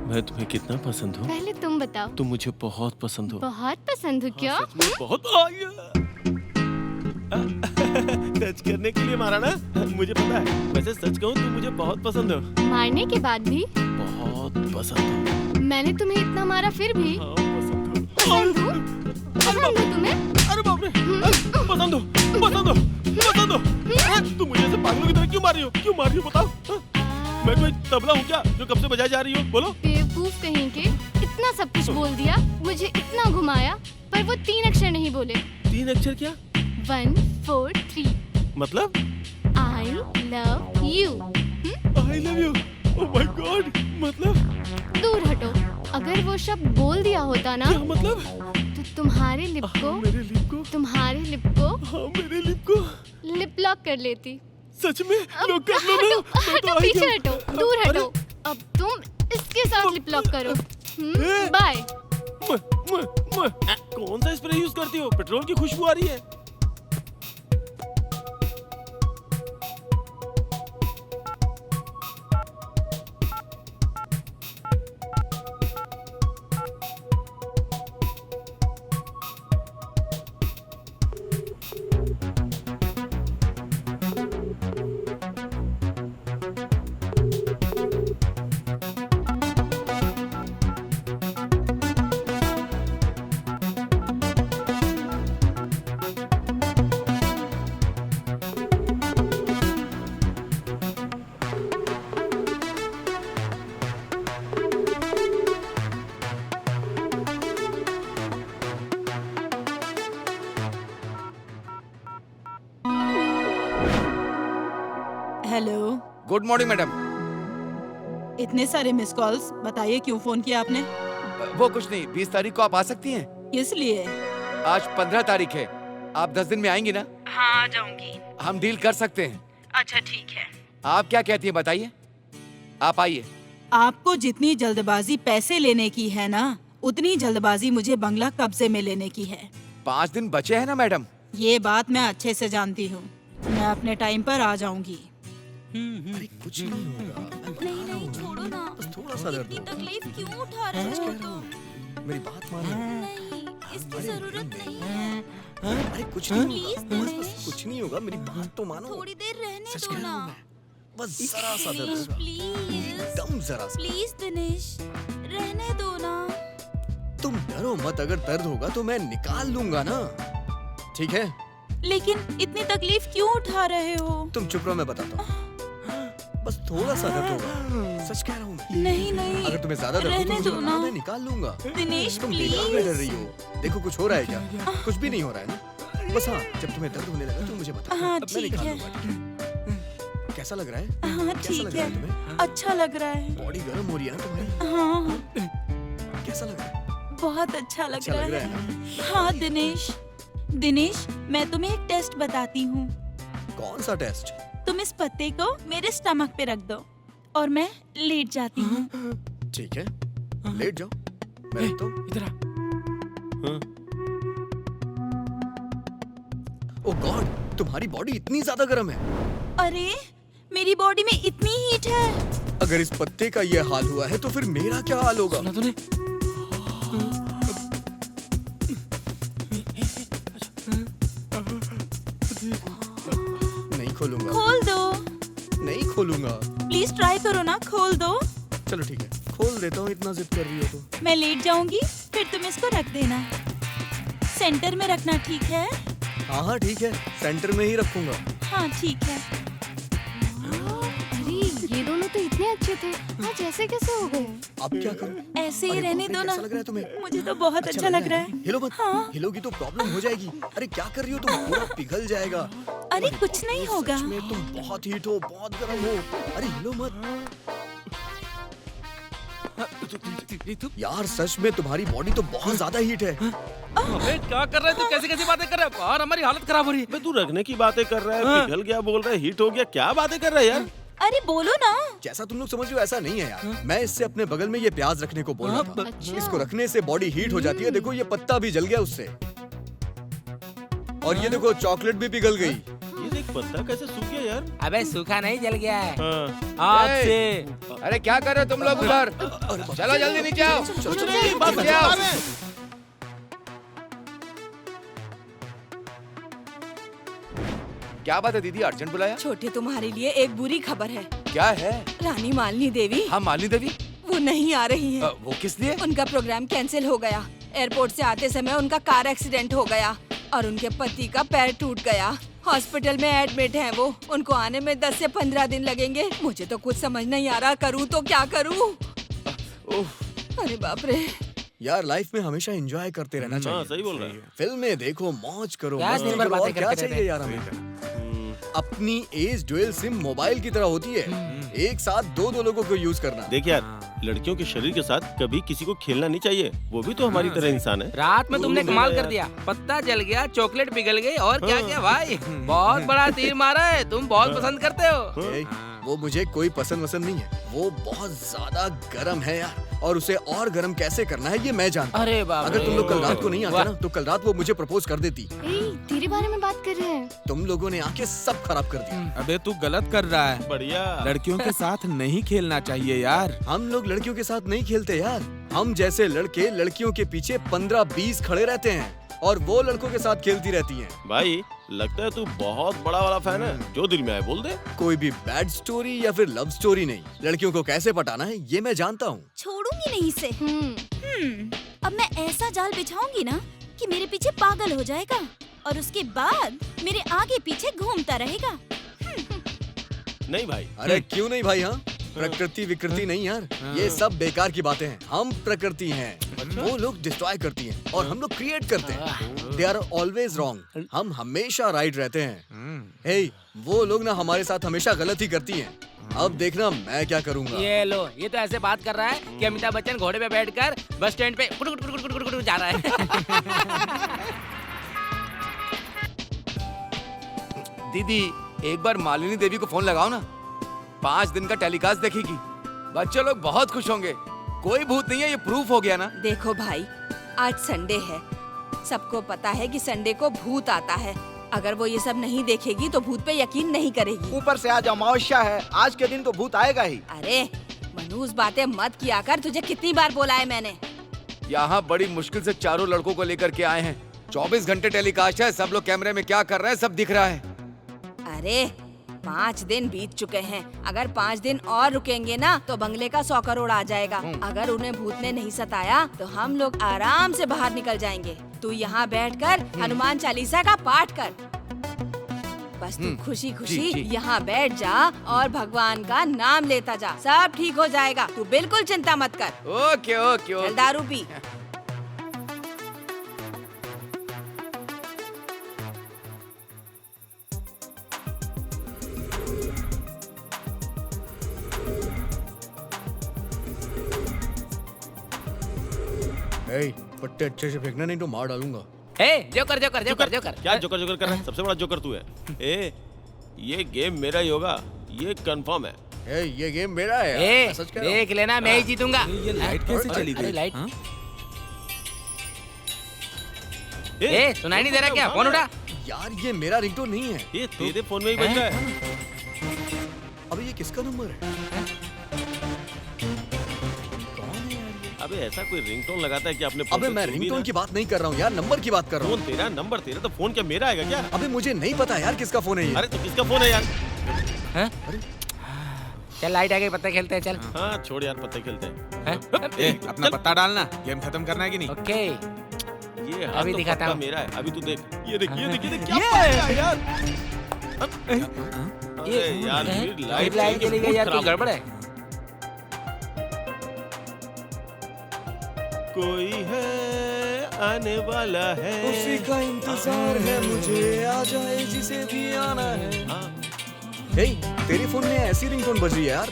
मैं तुम्हें कितना पसंद हूँ? पहले तुम बताओ। तुम मुझे बहुत पसंद हो। बहुत पसंद हो क्या? सच में बहुत। टच करने के लिए मारा ना? मुझे पता है। वैसे सच कहूँ तुम मुझे बहुत पसंद हो। मारने के बाद भी? बहुत पसंद हो। मैंने तुम्हें इतना मारा फिर भी? हाँ, पसंद हो। पसंद हो तुम्हें? अरे बाप रे! पसंद हो, पसंद हो, पसंद हो। तुम मुझे ऐसे पागलों की तरह क्यों मार रही हो? क्यों मार रही हो बताओ? मैं कोई तबला हूँ क्या जो कब से बजाई जा रही हो? बोलो। बेवकूफ कहीं के, इतना सब कुछ बोल दिया, मुझे इतना घुमाया, पर वो 3 अक्षर नहीं बोले। 3 अक्षर क्या? 1 4 3। मतलब? I love you। I love you। Oh my God। मतलब? दूर हटो। अगर वो शब्द बोल दिया होता ना, क्या मतलब? तो तुम्हारे लिप को, मेरे लिप को, तुम्हारे लिप को, हाँ मेरे लिप को लिप लॉक कर लेती। सच में? लोग कर लो ना। हटो, पीछे हटो, दूर हटो। अब तुम इसके साथ लिप लॉक करो। बाय। कौन सा स्प्रे यूज करती हो? पेट्रोल की खुशबू आ रही है। हेलो। Good morning madam. इतने सारे मिस कॉल्स, बताइए क्यों फोन किया आपने? वो कुछ नहीं, 20 तारीख को आप आ सकती हैं? किस लिए? आज 15 तारीख है, आप 10 दिन में आएंगी ना? हाँ आ जाऊंगी। हम डील कर सकते हैं। अच्छा ठीक है। आप क्या कहती हैं बताइए, आप आइए। आपको जितनी जल्दबाजी पैसे लेने की है ना, उतनी जल्दबाजी मुझे बंगला कब्जे में लेने की है। 5 दिन बचे हैं ना मैडम? ये बात मैं अच्छे से जानती हूँ। मैं अपने टाइम पर आ जाऊंगी। अरे कुछ नहीं होगा। नहीं नहीं छोड़ो ना। बस थोड़ा सा दर्द इतनी होगा। तकलीफ क्यों उठा रहे हो तुम? मेरी बात मानो। नहीं, इसकी जरूरत नहीं है। अरे कुछ नहीं प्लीज होगा। बस दिनेश। कुछ नहीं होगा, मेरी बात तो मानो। थोड़ी देर रहने सच दो कह रहा ना। हूँ मैं। बस जरा सा दर्द दिनेश होगा। प्लीज। एकदम जरा सा। प्लीज दिनेश, रहने दो ना। तुम डरो मत, अगर दर्द होगा तो मैं निकाल लूंगा ना। ठीक है? लेकिन इतनी तकलीफ क्यों उठा रहे हो? तुम चुप रहो, मैं बताता हूँ। बस थोड़ा सा दर्द होगा, सच कह रहा हूँ मैं। नहीं नहीं, अगर तुम्हें ज्यादा दर्द हो तो रहने मुझे दो बताना, ना। मैं निकाल लूंगा। दिनेश तुम बेकार में डर रही प्लीज। हो। देखो कुछ हो रहा है क्या? कुछ भी नहीं हो रहा है ना? बस हाँ, जब तुम्हें दर्द होने लगा तो मुझे बता। हाँ, अब मैं ठीक निकाल है। लूंगा, ठीक है? कैसा लग रहा है? हाँ कैसा ठीक लग रहा है, है तुम्हें? अच्छा लग रहा है। बॉडी गर्म हो रही है ना तुम्हारी? हाँ कैसा लग रहा है? बहुत अच्छा लग अच्छा रहा लग रहा है। है हाँ दिनेश, दिनेश मैं तुम्हें एक टेस्ट बताती हूँ। कौन सा टेस्ट? तुम इस पत्ते को मेरे स्टमक पे रख दो और मैं लेट जाती हूँ। ठीक है, लेट जाओ, मैं रखता हूँ। इधर आ। ओह गॉड, तुम्हारी बॉडी इतनी ज्यादा गर्म है। अरे मेरी बॉडी में इतनी हीट है। अगर इस पत्ते का ये हाल हुआ है तो फिर मेरा क्या हाल होगा? सुना तूने? नहीं खोलूंगा। खोल दो, नहीं खोलूंगा। प्लीज ट्राई करो ना, खोल दो। चलो ठीक है, खोल देता हूँ, इतना जिद कर रही हो तो। मैं लेट जाऊंगी, फिर तुम इसको रख देना। सेंटर में रखना, ठीक है? हाँ हाँ ठीक है, सेंटर में ही रखूंगा। हाँ ठीक है। अरे ये दोनों तो इतने अच्छे थे, आज ऐसे कैसे हो गए? अब क्या करूं? ऐसे ही अरे रहने बाप रे, दो ना। कैसा लग रहा है तुम्हें? मुझे तो बहुत अच्छा लग रहा है। हिलो मत। हाँ। हिलोगी तो प्रॉब्लम हो जाएगी। अरे क्या कर रही हो तुम? पूरा पिघल जाएगा। अरे कुछ नहीं होगा। सच में तुम बहुत हीट हो, बहुत गर्म हो। अरे हिलो मत। यार सच में तुम्हारी बॉडी तो बहुत ज्यादा हीट है। अबे क्या कर रहा है तू? कैसी कैसी बातें कर रहा है? बाहर हमारी हालत खराब हो रही है। बे तू रखने की बातें कर रहा है, पिघल गया बोल रहा है, हीट हो गया, क्या बातें कर रहा है यार? अरे बोलो ना। जैसा तुम लोग समझ रहे हो ऐसा नहीं है यार। मैं इससे अपने बगल में ये प्याज रखने को बोल रहा था। अच्छा। इसको रखने से बॉडी हीट हो जाती है। देखो ये पत्ता भी जल गया उससे। और ये देखो चॉकलेट भी पिघल गई। ये देख पत्ता कैसे सूख गया यार? अबे सूखा नहीं, जल गया है हाँ। आग ए, से। अरे क्या कर रहे हो तुम लोग उधर? चलो जल्दी नीचे आओ। कुछ नहीं, बात नीचे आओ। क्या बात है दीदी, अर्जेंट बुलाया? छोटे तुम्हारे लिए एक बुरी खबर है। क्या है? रानी मालिनी देवी हाँ मालिनी देवी वो नहीं आ रही है। वो किस लिए? उनका प्रोग्राम कैंसिल हो गया। एयरपोर्ट से आते समय उनका कार एक्सीडेंट हो गया और उनके पति का पैर टूट गया। हॉस्पिटल में एडमिट हैं वो। उनको आने में 10 से 15 दिन लगेंगे। मुझे तो कुछ समझ नहीं आ रहा, करूँ तो क्या करूँ? अरे बाप रे। यार लाइफ में हमेशा एंजॉय करते रहना चाहिए। सही बोल रहा है। फिल्में देखो, मौज करो, क्या मस्ती दिन भर करो, बातें और क्या करते चाहिए रहते यार हमें? अपनी एज ड्यूल सिम मोबाइल की तरह होती है। एक साथ दो लोगों को यूज करना। देख यार, लड़कियों के शरीर के साथ कभी किसी को खेलना नहीं चाहिए। वो भी तो हमारी तरह इंसान है। रात में तुमने कमाल कर दिया। पत्ता जल गया, चॉकलेट पिघल गई और क्या क्या भाई। बहुत बड़ा तीर मारा है। तुम बहुत पसंद करते हो। ए, वो मुझे कोई पसंद वसंद नहीं है। वो बहुत ज्यादा गर्म है यार, और उसे और गर्म कैसे करना है ये मैं जानता हूँ। अरे बाप अगर रे। तुम लोग कल रात को नहीं आते वाह। ना, तो कल रात वो मुझे प्रपोज कर देती। तेरे बारे में बात कर रहे हैं। तुम लोगों ने आके सब खराब कर दिया। अबे तू गलत कर रहा है। बढ़िया। लड़कियों के साथ नहीं खेलना चाहिए यार। हम लोग लड़कियों के साथ नहीं खेलते यार। हम जैसे लड़के लड़कियों के पीछे 15-20 खड़े रहते हैं और वो लड़कों के साथ खेलती रहती हैं। भाई लगता है तू बहुत बड़ा वाला फैन है। जो दिल में आए बोल दे। कोई भी बैड स्टोरी या फिर लव स्टोरी नहीं। लड़कियों को कैसे पटाना है ये मैं जानता हूँ। छोड़ूंगी नहीं इसे। अब मैं ऐसा जाल बिछाऊंगी ना कि मेरे पीछे पागल हो जाएगा और उसके बाद मेरे आगे पीछे घूमता रहेगा। नहीं भाई। अरे क्यों नहीं भाई? हाँ, प्रकृति विकृति नहीं यार, ये सब बेकार की बातें हैं। हम प्रकृति हैं, वो लोग डिस्ट्रॉय करती हैं और हम लोग क्रिएट करते हैं। दे आर ऑलवेज रॉन्ग, हम हमेशा राइट रहते हैं। हे, वो लोग ना हमारे साथ हमेशा गलत ही करती हैं। अब देखना मैं क्या करूँगा। ये लो, ये तो ऐसे बात कर रहा है कि अमिताभ बच्चन घोड़े पे बैठकर बस स्टैंड पे कुट कुट कुट कुट कुट कुट जा रहा है। दीदी एक बार मालिनी देवी को फोन लगाओ ना। 5 दिन का टेलीकास्ट देखेगी। बच्चे लोग बहुत खुश होंगे। कोई भूत नहीं है, ये प्रूफ हो गया ना। देखो भाई, आज संडे है। सबको पता है कि संडे को भूत आता है। अगर वो ये सब नहीं देखेगी तो भूत पे यकीन नहीं करेगी। ऊपर से आज अमावस्या है, आज के दिन तो भूत आएगा ही। अरे मनूस बातें मत किया कर। तुझे कितनी बार बोला है मैंने। यहाँ बड़ी मुश्किल से चारों लड़कों को लेकर के आए हैं। 24 घंटे टेलीकास्ट है। सब लोग कैमरे में क्या कर रहे हैं सब दिख रहा है। अरे 5 दिन बीत चुके हैं। अगर 5 दिन और रुकेंगे ना तो बंगले का 100 करोड़ आ जाएगा। अगर उन्हें भूत ने नहीं सताया तो हम लोग आराम से बाहर निकल जाएंगे। तू यहाँ बैठकर हनुमान चालीसा का पाठ कर। बस तू खुशी खुशी जी। यहाँ बैठ जा और भगवान का नाम लेता जा। सब ठीक हो जाएगा। तू बिल्कुल चिंता मत कर। ओके ओके चल दारू पी। पट्टे अच्छे से फेंकना नहीं तो मार डालूंगा। Joker joker joker joker. क्या जोकर जोकर कर रहा है? सबसे बड़ा जोकर तू है। ए, ये गेम मेरा ही होगा, ये कंफर्म है। ए, ये गेम मेरा है यार, ए, मैं सच कह रहा हूँ। देख लेना मैं ही जीतूंगा। ये लाइट कैसे चली अरे गई? लाइट। हाँ? ए, सुनाई नहीं दे रहा क्या? फोन उठा। यार ये मेरा रिंगटोन नहीं है। ये तेरे फोन में ही बज रहा है। अबे ये किसका नंबर है? अबे ऐसा कोई रिंगटोन लगाता है कि आपने फोन अबे से मैं सुन भी रिंगटोन ना? की बात नहीं कर रहा हूँ यार, नंबर की बात कर रहा हूँ। फोन तेरा, नंबर तेरा, तो फोन क्या मेरा आएगा क्या? अबे मुझे नहीं पता यार किसका फोन है ये। अरे तो किसका फोन है यार? हैं? चल लाइट आ गई, पत्ते खेलते हैं। चल हाँ छोड़ यार, पत्ते खेलते हैं। ए, अपना पत्ता डालना, गेम खत्म करना है कि नहीं? ओके, ये हाथ अभी तो दिखाता पक्का हूँ। मेरा है। अभी तू देख, ये देख, ये देख, ये देख, क्या पाया यार? अरे यार फिर लाइट चली गई यार, कुछ गड़बड़ है। कोई है आने वाला है, उसी का इंतजार है मुझे, आ जाए जिसे भी आना है। हे, तेरे फोन में ऐसी रिंगटोन बज रही है यार।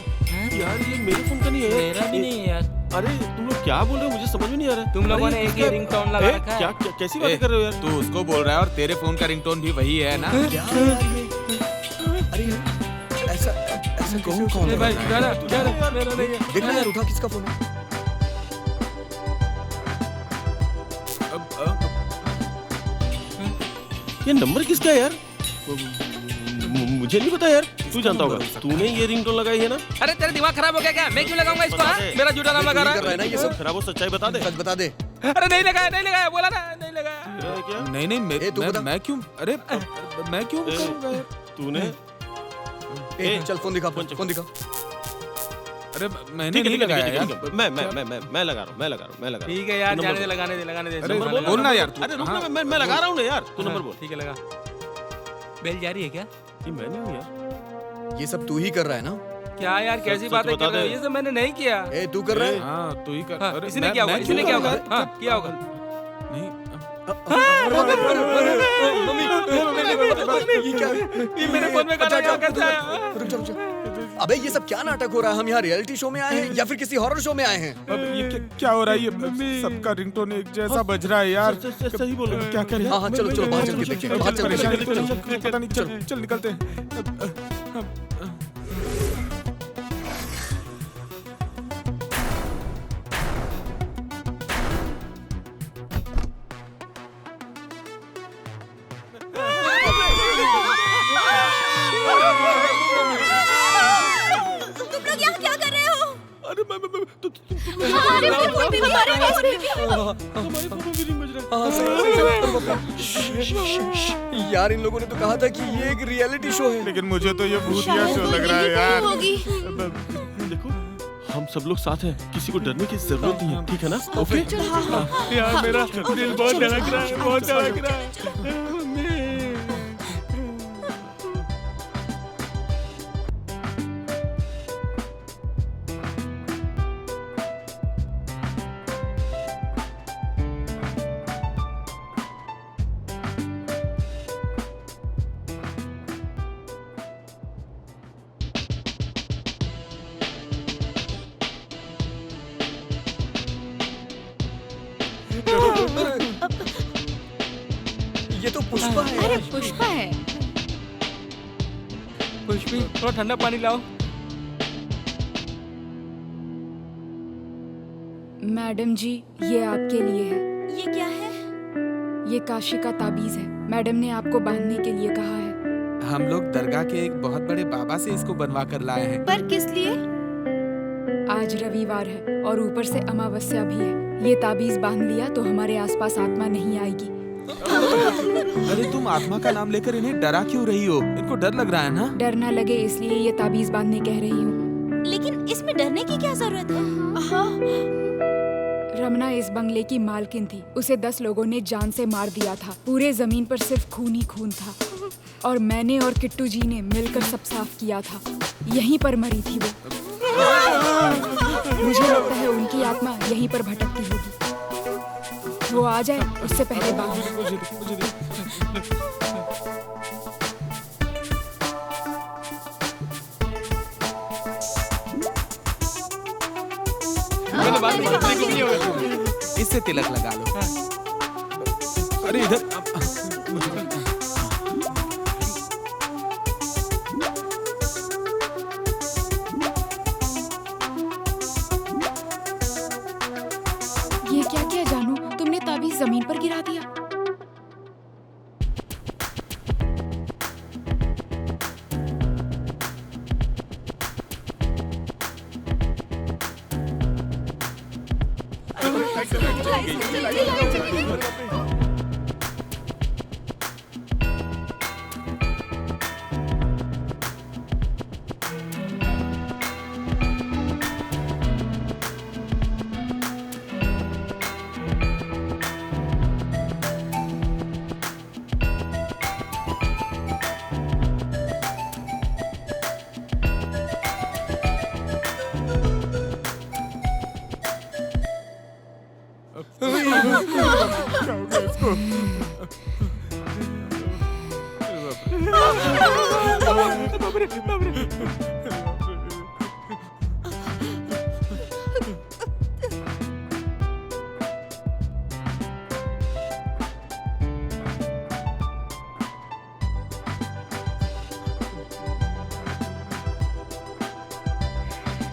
यार ये मेरे फोन का नहीं है। मेरा भी नहीं है यार। अरे तुम लोग क्या बोल रहे हो? मुझे समझ में नहीं आ रहा। तुम लोगों ने एक ही रिंगटोन लगा ए, रखा है। क्या कैसी बातें कर रहे हो यार? तू उसको बोल रहा है और तेरे फोन का रिंगटोन भी वही है ना? क्या यार ये? अरे ऐसा ऐसा कौन भाई मेरा नहीं है। देखना यार, उठा किसका फोन है। ये नंबर किसका है यार? मुझे नहीं पता यार, तू जानता होगा। तूने ये रिंगटोन लगाई है ना? अरे तेरा दिमाग खराब हो गया क्या? मैं क्यों लगाऊंगा इसको? हाँ? मेरा झूठा नाम लगा रहा है ना ये सब। खराब हो, सच्चाई बता दे। सच बता दे। अरे नहीं लगाया, बोला ना नहीं लगाया। नहीं मैं क्यों? अरे मैं क्यों करूंगा यार? तूने चल फोन दिखा, फोन दिखा। अरे मैंने नहीं लगाया यार। मैं लगा रहा हूँ। ठीक है यार, जाने दे, लगाने दे। अरे बोल ना यार तू। अरे रुक ना, मैं लगा रहा हूँ ना यार, तू नंबर बोल। ठीक है, लगा। बेल जारी है क्या? ये मैं नहीं हूँ यार। ये सब तू ही कर रहा है ना? क्या यार, कैसी बातें कर रहे हो? ये सब मैंने नहीं किया। तू कर रहा है? हाँ तू ही कर। इसने क्या होगा? हाँ, किया होगा। नहीं ये क्या है? ये मेरे फोन में गाना कैसे आया? रुक जा। अबे ये सब क्या नाटक हो रहा है? हम यहाँ रियलिटी शो में आए हैं या फिर किसी हॉरर शो में आए हैं? अब ये क्या हो रहा है? ये सबका रिंगटोन एक जैसा बज रहा है यार। सही बोल रहा है। क्या करें? हाँ चलो बाहर चल के देखते हैं। पता नहीं, चल निकलते हैं। यार इन लोगों ने तो कहा था कि ये एक रियलिटी शो है, लेकिन मुझे तो ये भूतिया शो लग रहा है यार। देखो हम सब लोग साथ हैं, किसी को डरने की जरूरत नहीं है, ठीक है ना? ओके यार मेरा दिल बहुत धड़क रहा है, बहुत धड़क रहा है। ये तो पुष्पा है। अरे पुष्पा है। पुष्पी थोड़ा ठंडा पानी लाओ। मैडम जी ये आपके लिए है। ये क्या है? ये काशी का ताबीज है, मैडम ने आपको बांधने के लिए कहा है। हम लोग दरगाह के एक बहुत बड़े बाबा से इसको बनवा कर लाए हैं। पर किस लिए? आज रविवार है और ऊपर से अमावस्या भी है। ये ताबीज बांध लिया तो हमारे आसपास आत्मा नहीं आएगी। अरे तुम आत्मा का नाम लेकर इन्हें डरा क्यों रही हो? इनको डर लग रहा है ना? डर ना लगे इसलिए ये ताबीज बांधने कह रही हूँ। लेकिन इसमें डरने की क्या जरूरत है? हाँ। रमना इस बंगले की मालकिन थी, उसे 10 लोगों ने जान से मार दिया था। पूरे जमीन पर सिर्फ खून ही खून था और मैंने और किट्टू जी ने मिलकर सब साफ किया था। यहीं पर मरी थी वो। मुझे लगता है उनकी आत्मा यहीं पर भटकती होगी। वो आ जाए उससे पहले बाहर। इससे तिलक लगा लो। अरे इधर ये क्या किया जानू? तुमने ताबीज जमीन पर गिरा दिया।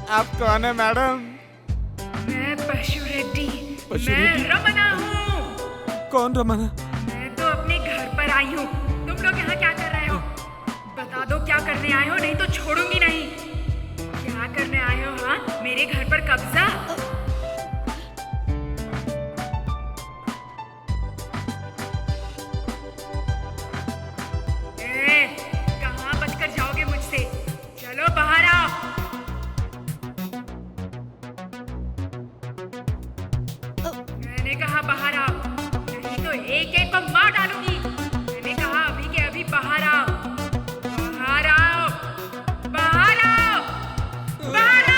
आप कौन है मैडम? मैं पशु रेड्डी। मैं रमना हूँ। कौन रमना? मैं तो अपने घर पर आई हूँ। तुम लोग यहाँ क्या कर रहे हो? बता दो क्या करने आए हो, नहीं तो छोड़ूंगी नहीं। क्या करने आए हो? हाँ, मेरे घर पर कब्जा? कहाँ बचकर जाओगे मुझसे? चलो बाहर आओ। मैंने कहा बाहर आओ, नहीं तो एक एक को मार डालूंगी। मैंने कहा अभी के अभी बाहर आओ, बाहर आओ, बाहर आओ, बाहर आओ।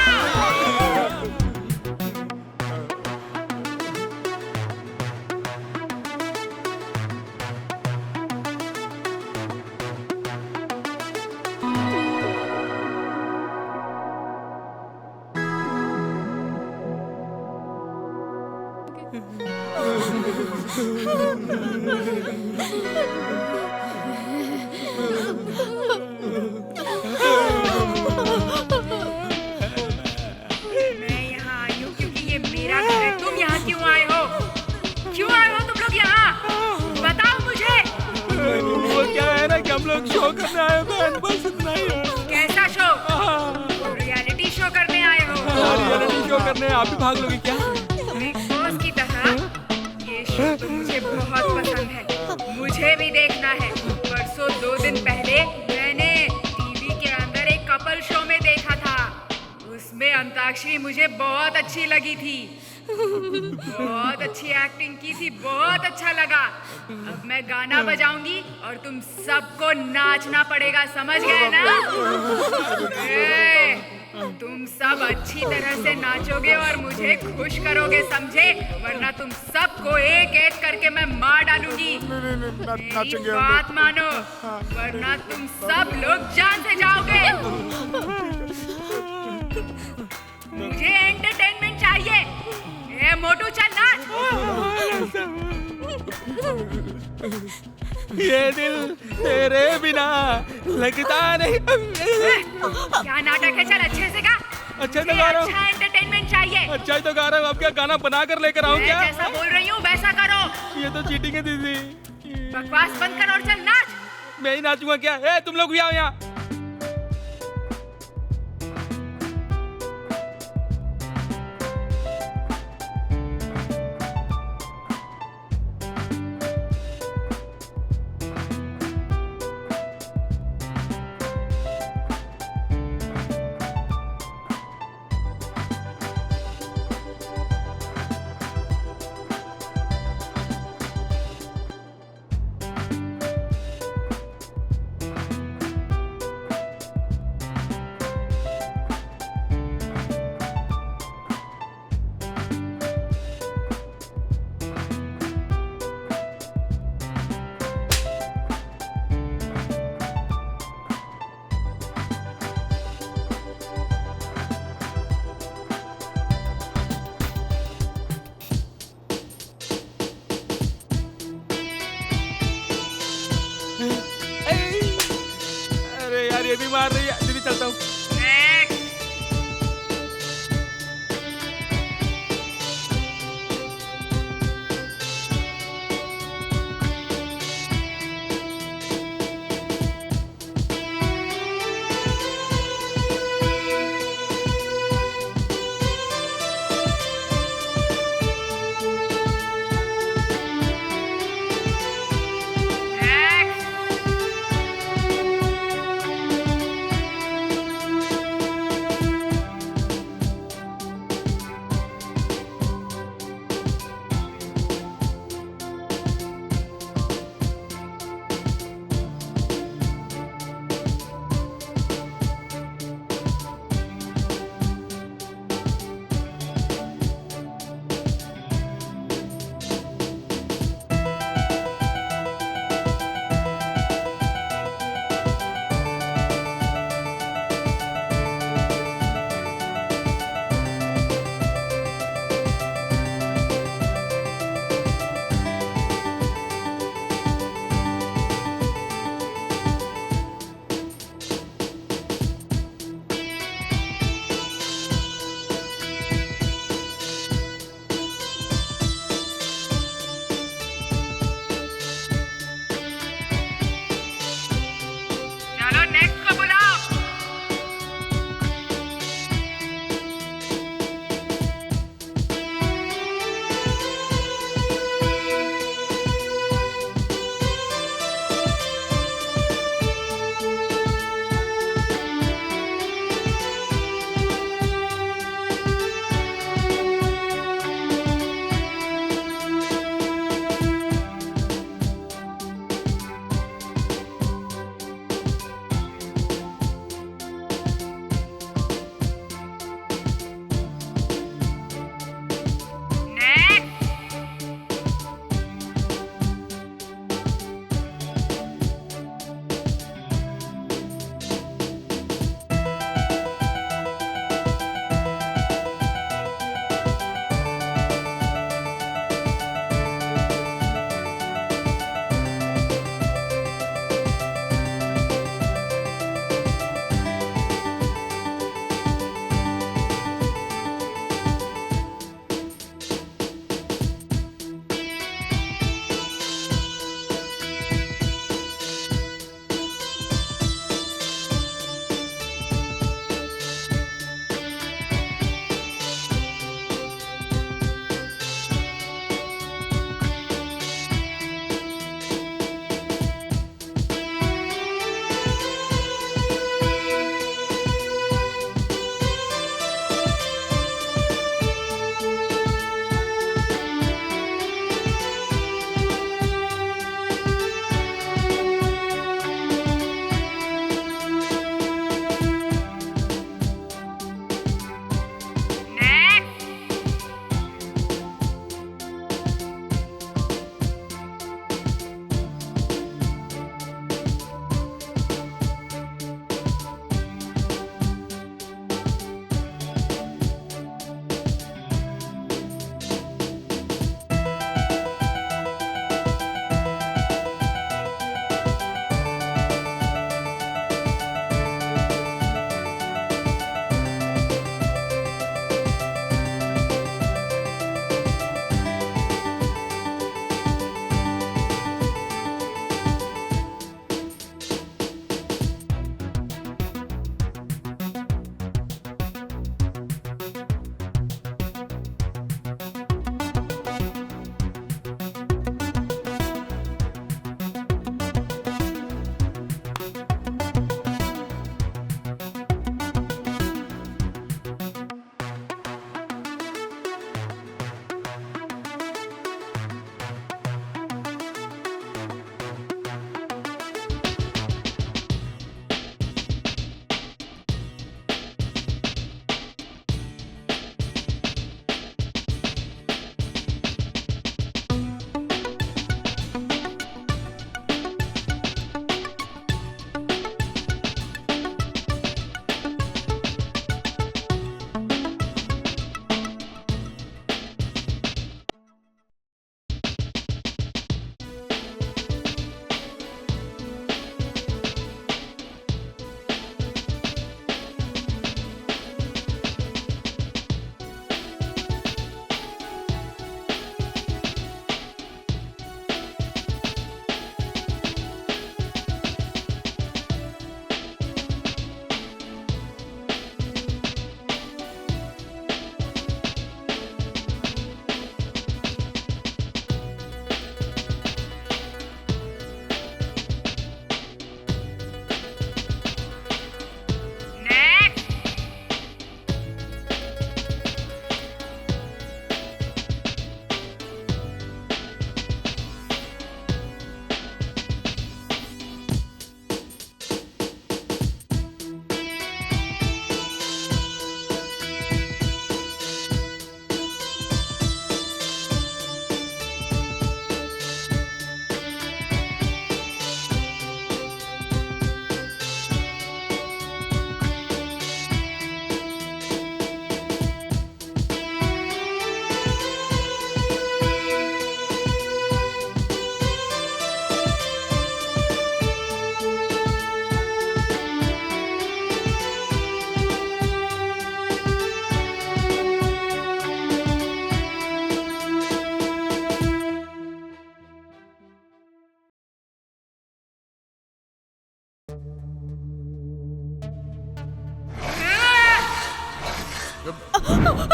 मैं यहाँ आई हूँ क्योंकि ये मेरा घर है। तुम यहाँ क्यों आए हो? क्यों आए हो तुम लोग यहाँ? बताओ मुझे। वो क्या है ना कि हम लोग शो करने आए हैं, बस इतना ही है। कैसा शो? रियलिटी शो करने आए हो? रियलिटी शो करने आप भी भाग लोगे क्या? बिग बॉस की तरह ये शो तो मुझे बहुत पसंद है, मुझे भी देखना है। परसों 2 दिन पहले मैंने टीवी के अंदर एक कपल शो में देखा था, उसमें अंताक्षरी मुझे बहुत अच्छी लगी थी, बहुत अच्छी एक्टिंग की थी, बहुत अच्छा लगा। अब मैं गाना बजाऊंगी और तुम सबको नाचना पड़ेगा, समझ गए ना? तुम सब अच्छी तरह से नाचोगे और मुझे खुश करोगे, समझे? वरना तुम सबको एक एक करके मैं मार डालूंगी। मेरी बात मानो, वरना तुम सब लोग जान से जाओगे। मुझे एंटरटेनमेंट चाहिए। ए मोटू चल नाच। ये दिल तेरे बिना लगता नहीं। क्या नाटक है? चल अच्छे से गा। अच्छा तो गा रहा हूँ। अच्छा एंटरटेनमेंट चाहिए। अच्छा ही तो गा रहा हूँ। अब क्या गाना बना कर लेकर आऊँ क्या? मैं जैसा बोल रही हूँ वैसा करो। ये तो चीटिंग है दीदी। बकवास बंद कर और चल नाच। मैं ही नाचूंगा क्या? ए तुम लोग भी आओ यहाँ। ये भी मार रही है। दीदी चलता हूँ।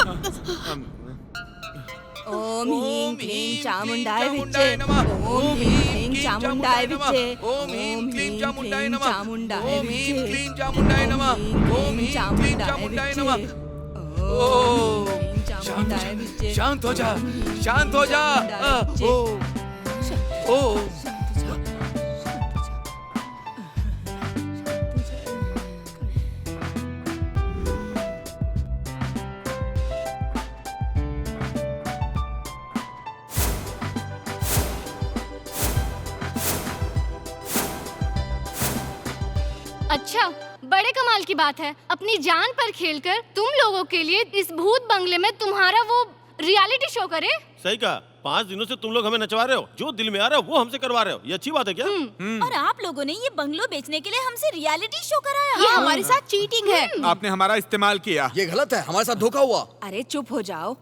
ओम ह्रीं क्लीं चामुंडाय विच्चे। ओम ह्रीं क्लीं चामुंडाय विच्चे। ओम ह्रीं क्लीं चामुंडाय नमः। ओम ह्रीं क्लीं चामुंडाय नमः। शांत हो जा, शांत हो जा। ओ अच्छा, बड़े कमाल की बात है। अपनी जान पर खेलकर तुम लोगों के लिए इस भूत बंगले में तुम्हारा वो रियलिटी शो करे। सही कहा। 5 दिनों से तुम लोग हमें नचवा रहे हो, जो दिल में आ रहा है वो हमसे करवा रहे हो। ये अच्छी बात है क्या? और आप लोगों ने ये बंगलो बेचने के लिए हमसे रियलिटी शो कराया। ये हमारे साथ चीटिंग है। आपने हमारा इस्तेमाल किया। ये गलत है, हमारे साथ धोखा हुआ। अरे चुप हो जाओ।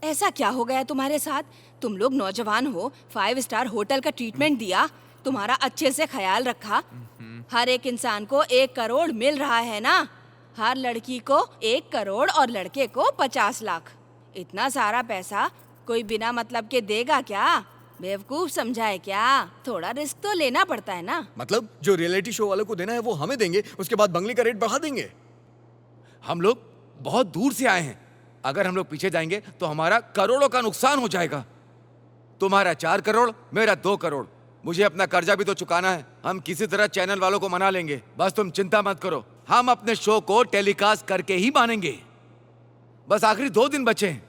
ऐसा क्या हो गया तुम्हारे साथ? तुम लोग नौजवान हो, 5 स्टार होटल का ट्रीटमेंट दिया, तुम्हारा अच्छे से ख्याल रखा। हर एक इंसान को 1 करोड़ मिल रहा है ना? हर लड़की को 1 करोड़ और लड़के को 50 लाख। इतना सारा पैसा कोई बिना मतलब के देगा क्या? बेवकूफ समझा है क्या? थोड़ा रिस्क तो लेना पड़ता है ना। मतलब जो रियलिटी शो वालों को देना है वो हमें देंगे, उसके बाद बंगले का रेट बढ़ा देंगे। हम लोग बहुत दूर से आए हैं। अगर हम लोग पीछे जाएंगे तो हमारा करोड़ों का नुकसान हो जाएगा। तुम्हारा 4 करोड़, मेरा 2 करोड़। मुझे अपना कर्जा भी तो चुकाना है। हम किसी तरह चैनल वालों को मना लेंगे। बस तुम चिंता मत करो, हम अपने शो को टेलीकास्ट करके ही मानेंगे। बस आखिरी 2 दिन बचे हैं।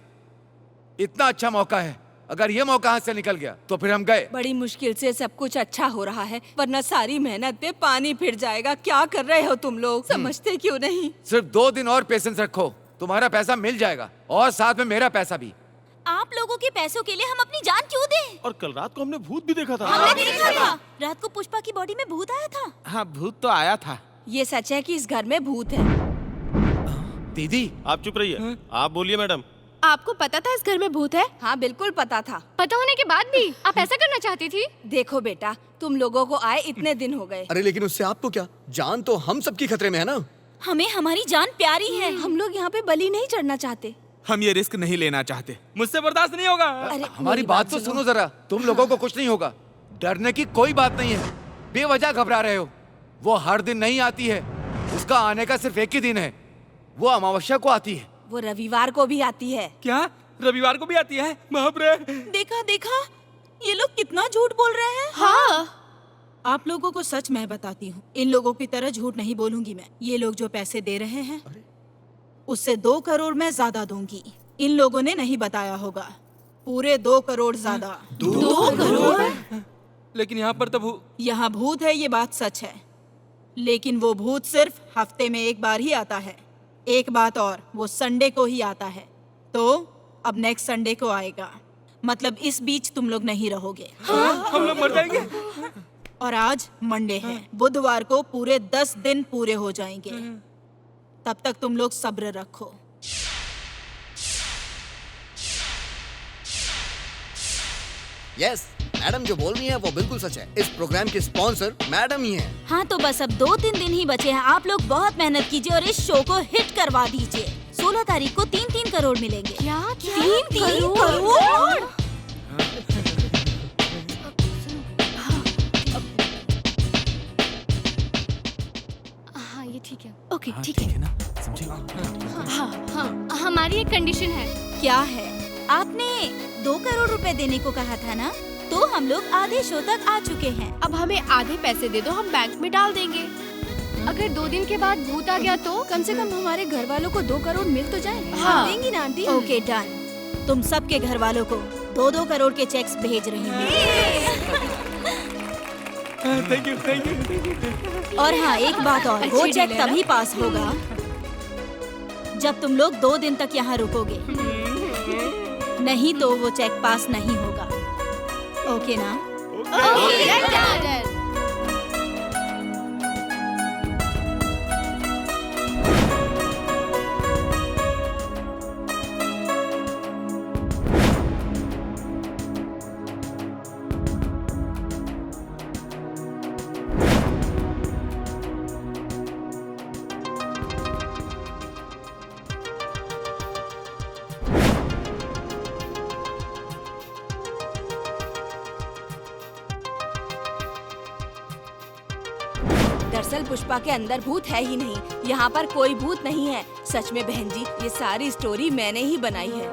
इतना अच्छा मौका है, अगर ये मौका हाथ से निकल गया तो फिर हम गए। बड़ी मुश्किल से सब कुछ अच्छा हो रहा है, वरना सारी मेहनत पे पानी फिर जाएगा। क्या कर रहे हो तुम लोग? समझते क्यों नहीं? सिर्फ 2 दिन और पेशेंस रखो, तुम्हारा पैसा मिल जाएगा और साथ में मेरा पैसा भी। आप लोगों के पैसों के लिए हम अपनी जान क्यों दें? और कल रात को हमने भूत भी देखा था। हमने देखा था। रात को पुष्पा की बॉडी में भूत आया था। हाँ, भूत तो आया था। ये सच है कि इस घर में भूत है। दीदी आप चुप रहिए। आप बोलिए मैडम। आपको पता था इस घर में भूत है? हाँ बिल्कुल पता था। पता होने के बाद भी आप ऐसा करना चाहती थी? देखो बेटा, तुम लोगों को आए इतने दिन हो गए। अरे लेकिन उससे आपको क्या? जान तो हम सबकी खतरे में है ना। हमें हमारी जान प्यारी है। हम लोग यहाँ पे बलि नहीं चढ़ना चाहते। हम ये रिस्क नहीं लेना चाहते। मुझसे बर्दाश्त नहीं होगा। हमारी बात तो सुनो जरा। तुम लोगों को कुछ नहीं होगा, डरने की कोई बात नहीं है। बेवजह घबरा रहे हो। वो हर दिन नहीं आती है, उसका आने का सिर्फ एक ही दिन है। वो अमावस्या को आती है। वो रविवार को भी आती है। क्या रविवार को भी आती है? बाप रे। देखा देखा, ये लोग कितना झूठ बोल रहे हैं। हाँ। आप लोगों को सच मैं बताती हूँ, इन लोगों की तरह झूठ नहीं बोलूंगी मैं। ये लोग जो पैसे दे रहे हैं उससे 2 करोड़ मैं ज्यादा दूंगी। इन लोगों ने नहीं बताया होगा, पूरे 2 करोड़ ज्यादा। 2 करोड़? लेकिन यहाँ पर तो यहाँ भूत है, ये बात सच है, लेकिन वो भूत सिर्फ हफ्ते में 1 बार ही आता है। एक बात और, वो संडे को ही आता है। तो अब नेक्स्ट संडे को आएगा, मतलब इस बीच तुम लोग नहीं रहोगे। हम लोग मर जाएंगे। और आज मंडे है, बुधवार को पूरे 10 दिन पूरे हो जाएंगे। तब तक तुम लोग सब्र रखो। यस, मैडम जो बोल रही है वो बिल्कुल सच है। इस प्रोग्राम के स्पॉन्सर मैडम ही हैं। हाँ तो बस अब 2-3 दिन ही बचे हैं। आप लोग बहुत मेहनत कीजिए और इस शो को हिट करवा दीजिए। 16 तारीख को 3-3 करोड़ मिलेंगे। क्या? 3 करोड़? हाँ ये ठीक है। ओके ठीक है ना, समझे? हाँ हाँ, हमारी एक कंडीशन है। क्या है? आपने 2 करोड़ रुपए देने को कहा था ना, तो हम लोग आधे शो तक आ चुके हैं। अब हमें आधे पैसे दे दो, हम बैंक में डाल देंगे। अगर 2 दिन के बाद भूत आ गया तो कम से कम हमारे घर वालों को 2 करोड़ मिल तो जाए। हाँ। देंगी ना आंटी? Okay done. तुम सबके घर वालों को 2-2 करोड़ के चेक्स भेज रही हूँ। Thank you. और हाँ एक बात और, वो चेक तभी पास होगा जब तुम लोग 2 दिन तक यहाँ रुकोगे, नहीं तो वो चेक पास नहीं होगा। ओके ना? ओके। दरअसल पुष्पा के अंदर भूत है ही नहीं। यहाँ पर कोई भूत नहीं है। सच में बहन जी, ये सारी स्टोरी मैंने ही बनाई है।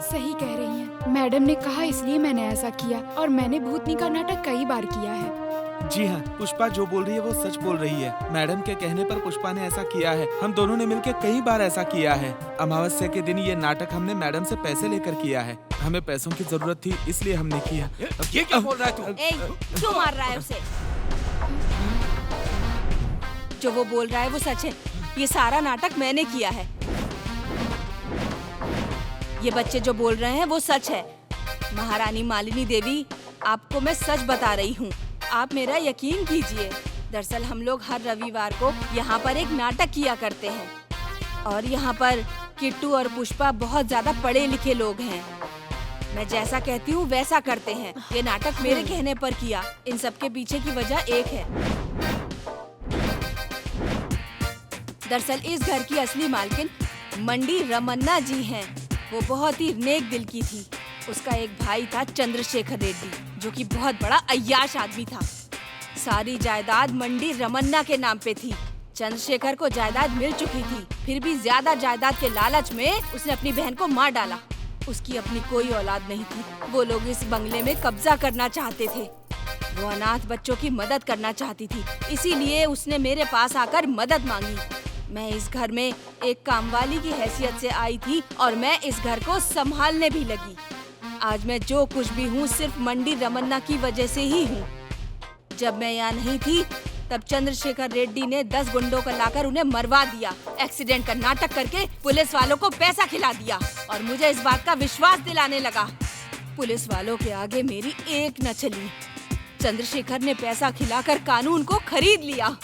सही कह रही हैं। मैडम ने कहा इसलिए मैंने ऐसा किया, और मैंने भूतनी का नाटक कई बार किया है। जी हाँ, पुष्पा जो बोल रही है वो सच बोल रही है। मैडम के कहने पर पुष्पा ने ऐसा किया है। हम दोनों ने मिलकर कई बार ऐसा किया है। अमावस्या के दिन ये नाटक हमने मैडम से पैसे लेकर किया है। हमें पैसों की जरूरत थी, इसलिए हमने किया। ये क्या बोल रहा है तू? क्यों मार रहा है उसे? जो वो बोल रहा है वो सच है। ये सारा नाटक मैंने किया है। ये बच्चे जो बोल रहे हैं वो सच है। महारानी मालिनी देवी, आपको मैं सच बता रही हूँ, आप मेरा यकीन कीजिए। दरअसल हम लोग हर रविवार को यहाँ पर एक नाटक किया करते हैं, और यहाँ पर किट्टू और पुष्पा बहुत ज्यादा पढ़े लिखे लोग हैं। मैं जैसा कहती हूँ वैसा करते हैं। ये नाटक मेरे कहने पर किया। इन सब के पीछे की वजह एक है। दरअसल इस घर की असली मालकिन मंडी रमन्ना जी हैं। वो बहुत ही नेक दिल की थी। उसका एक भाई था चंद्रशेखर रेड्डी, जो कि बहुत बड़ा अय्याश आदमी था। सारी जायदाद मंडी रमन्ना के नाम पे थी। चंद्रशेखर को जायदाद मिल चुकी थी, फिर भी ज्यादा जायदाद के लालच में उसने अपनी बहन को मार डाला। उसकी अपनी कोई औलाद नहीं थी। वो लोग इस बंगले में कब्जा करना चाहते थे। वो अनाथ बच्चों की मदद करना चाहती थी, इसीलिए उसने मेरे पास आकर मदद मांगी। मैं इस घर में एक कामवाली की हैसियत से आई थी, और मैं इस घर को संभालने भी लगी। आज मैं जो कुछ भी हूँ सिर्फ मंडी रमन्ना की वजह से ही हूँ। जब मैं यहाँ नहीं थी तब चंद्रशेखर रेड्डी ने 10 गुंडों को लाकर उन्हें मरवा दिया। एक्सीडेंट का नाटक करके पुलिस वालों को पैसा खिला दिया, और मुझे इस बात का विश्वास दिलाने लगा। पुलिस वालों के आगे मेरी एक न चली। चंद्रशेखर ने पैसा खिलाकर कानून को खरीद लिया।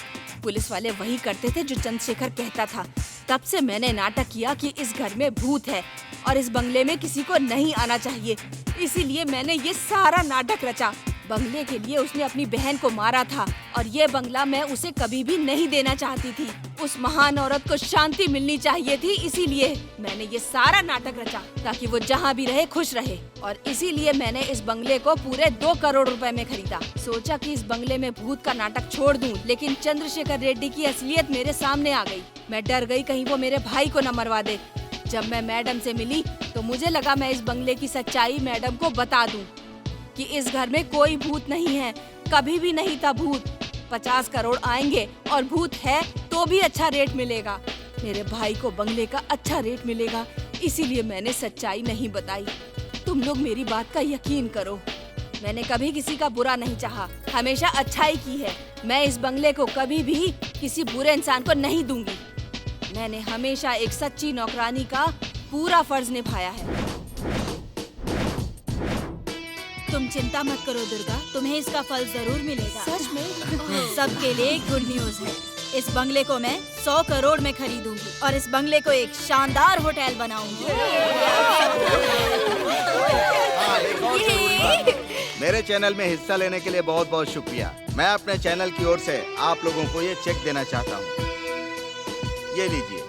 पुलिस वाले वही करते थे जो चंद्रशेखर कहता था। तब से मैंने नाटक किया कि इस घर में भूत है और इस बंगले में किसी को नहीं आना चाहिए। इसीलिए मैंने ये सारा नाटक रचा। बंगले के लिए उसने अपनी बहन को मारा था, और ये बंगला मैं उसे कभी भी नहीं देना चाहती थी। उस महान औरत को शांति मिलनी चाहिए थी, इसीलिए मैंने ये सारा नाटक रचा ताकि वो जहाँ भी रहे खुश रहे। और इसीलिए मैंने इस बंगले को पूरे 2 करोड़ रुपए में खरीदा। सोचा कि इस बंगले में भूत का नाटक छोड़ दूं, लेकिन चंद्रशेखर रेड्डी की असलियत मेरे सामने आ गई। मैं डर गई कहीं वो मेरे भाई को न मरवा दे। जब मैं मैडम से मिली तो मुझे लगा मैं इस बंगले की सच्चाई मैडम को बता दूं कि इस घर में कोई भूत नहीं है, कभी भी नहीं था भूत। 50 करोड़ आएंगे, और भूत है तो भी अच्छा रेट मिलेगा। मेरे भाई को बंगले का अच्छा रेट मिलेगा, इसीलिए मैंने सच्चाई नहीं बताई। तुम लोग मेरी बात का यकीन करो। मैंने कभी किसी का बुरा नहीं चाहा, हमेशा अच्छाई की है। मैं इस बंगले को कभी भी किसी बुरे इंसान को नहीं दूंगी। मैंने हमेशा एक सच्ची नौकरानी का पूरा फर्ज निभाया है। तुम चिंता मत करो दुर्गा, तुम्हें इसका फल जरूर मिलेगा। सच में? सबके लिए गुड न्यूज है। इस बंगले को मैं 100 करोड़ में खरीदूंगी, और इस बंगले को एक शानदार होटल बनाऊंगी। मेरे चैनल में हिस्सा लेने के लिए बहुत बहुत शुक्रिया। मैं अपने चैनल की ओर से आप लोगों को ये चेक देना चाहता हूँ। ये लीजिए।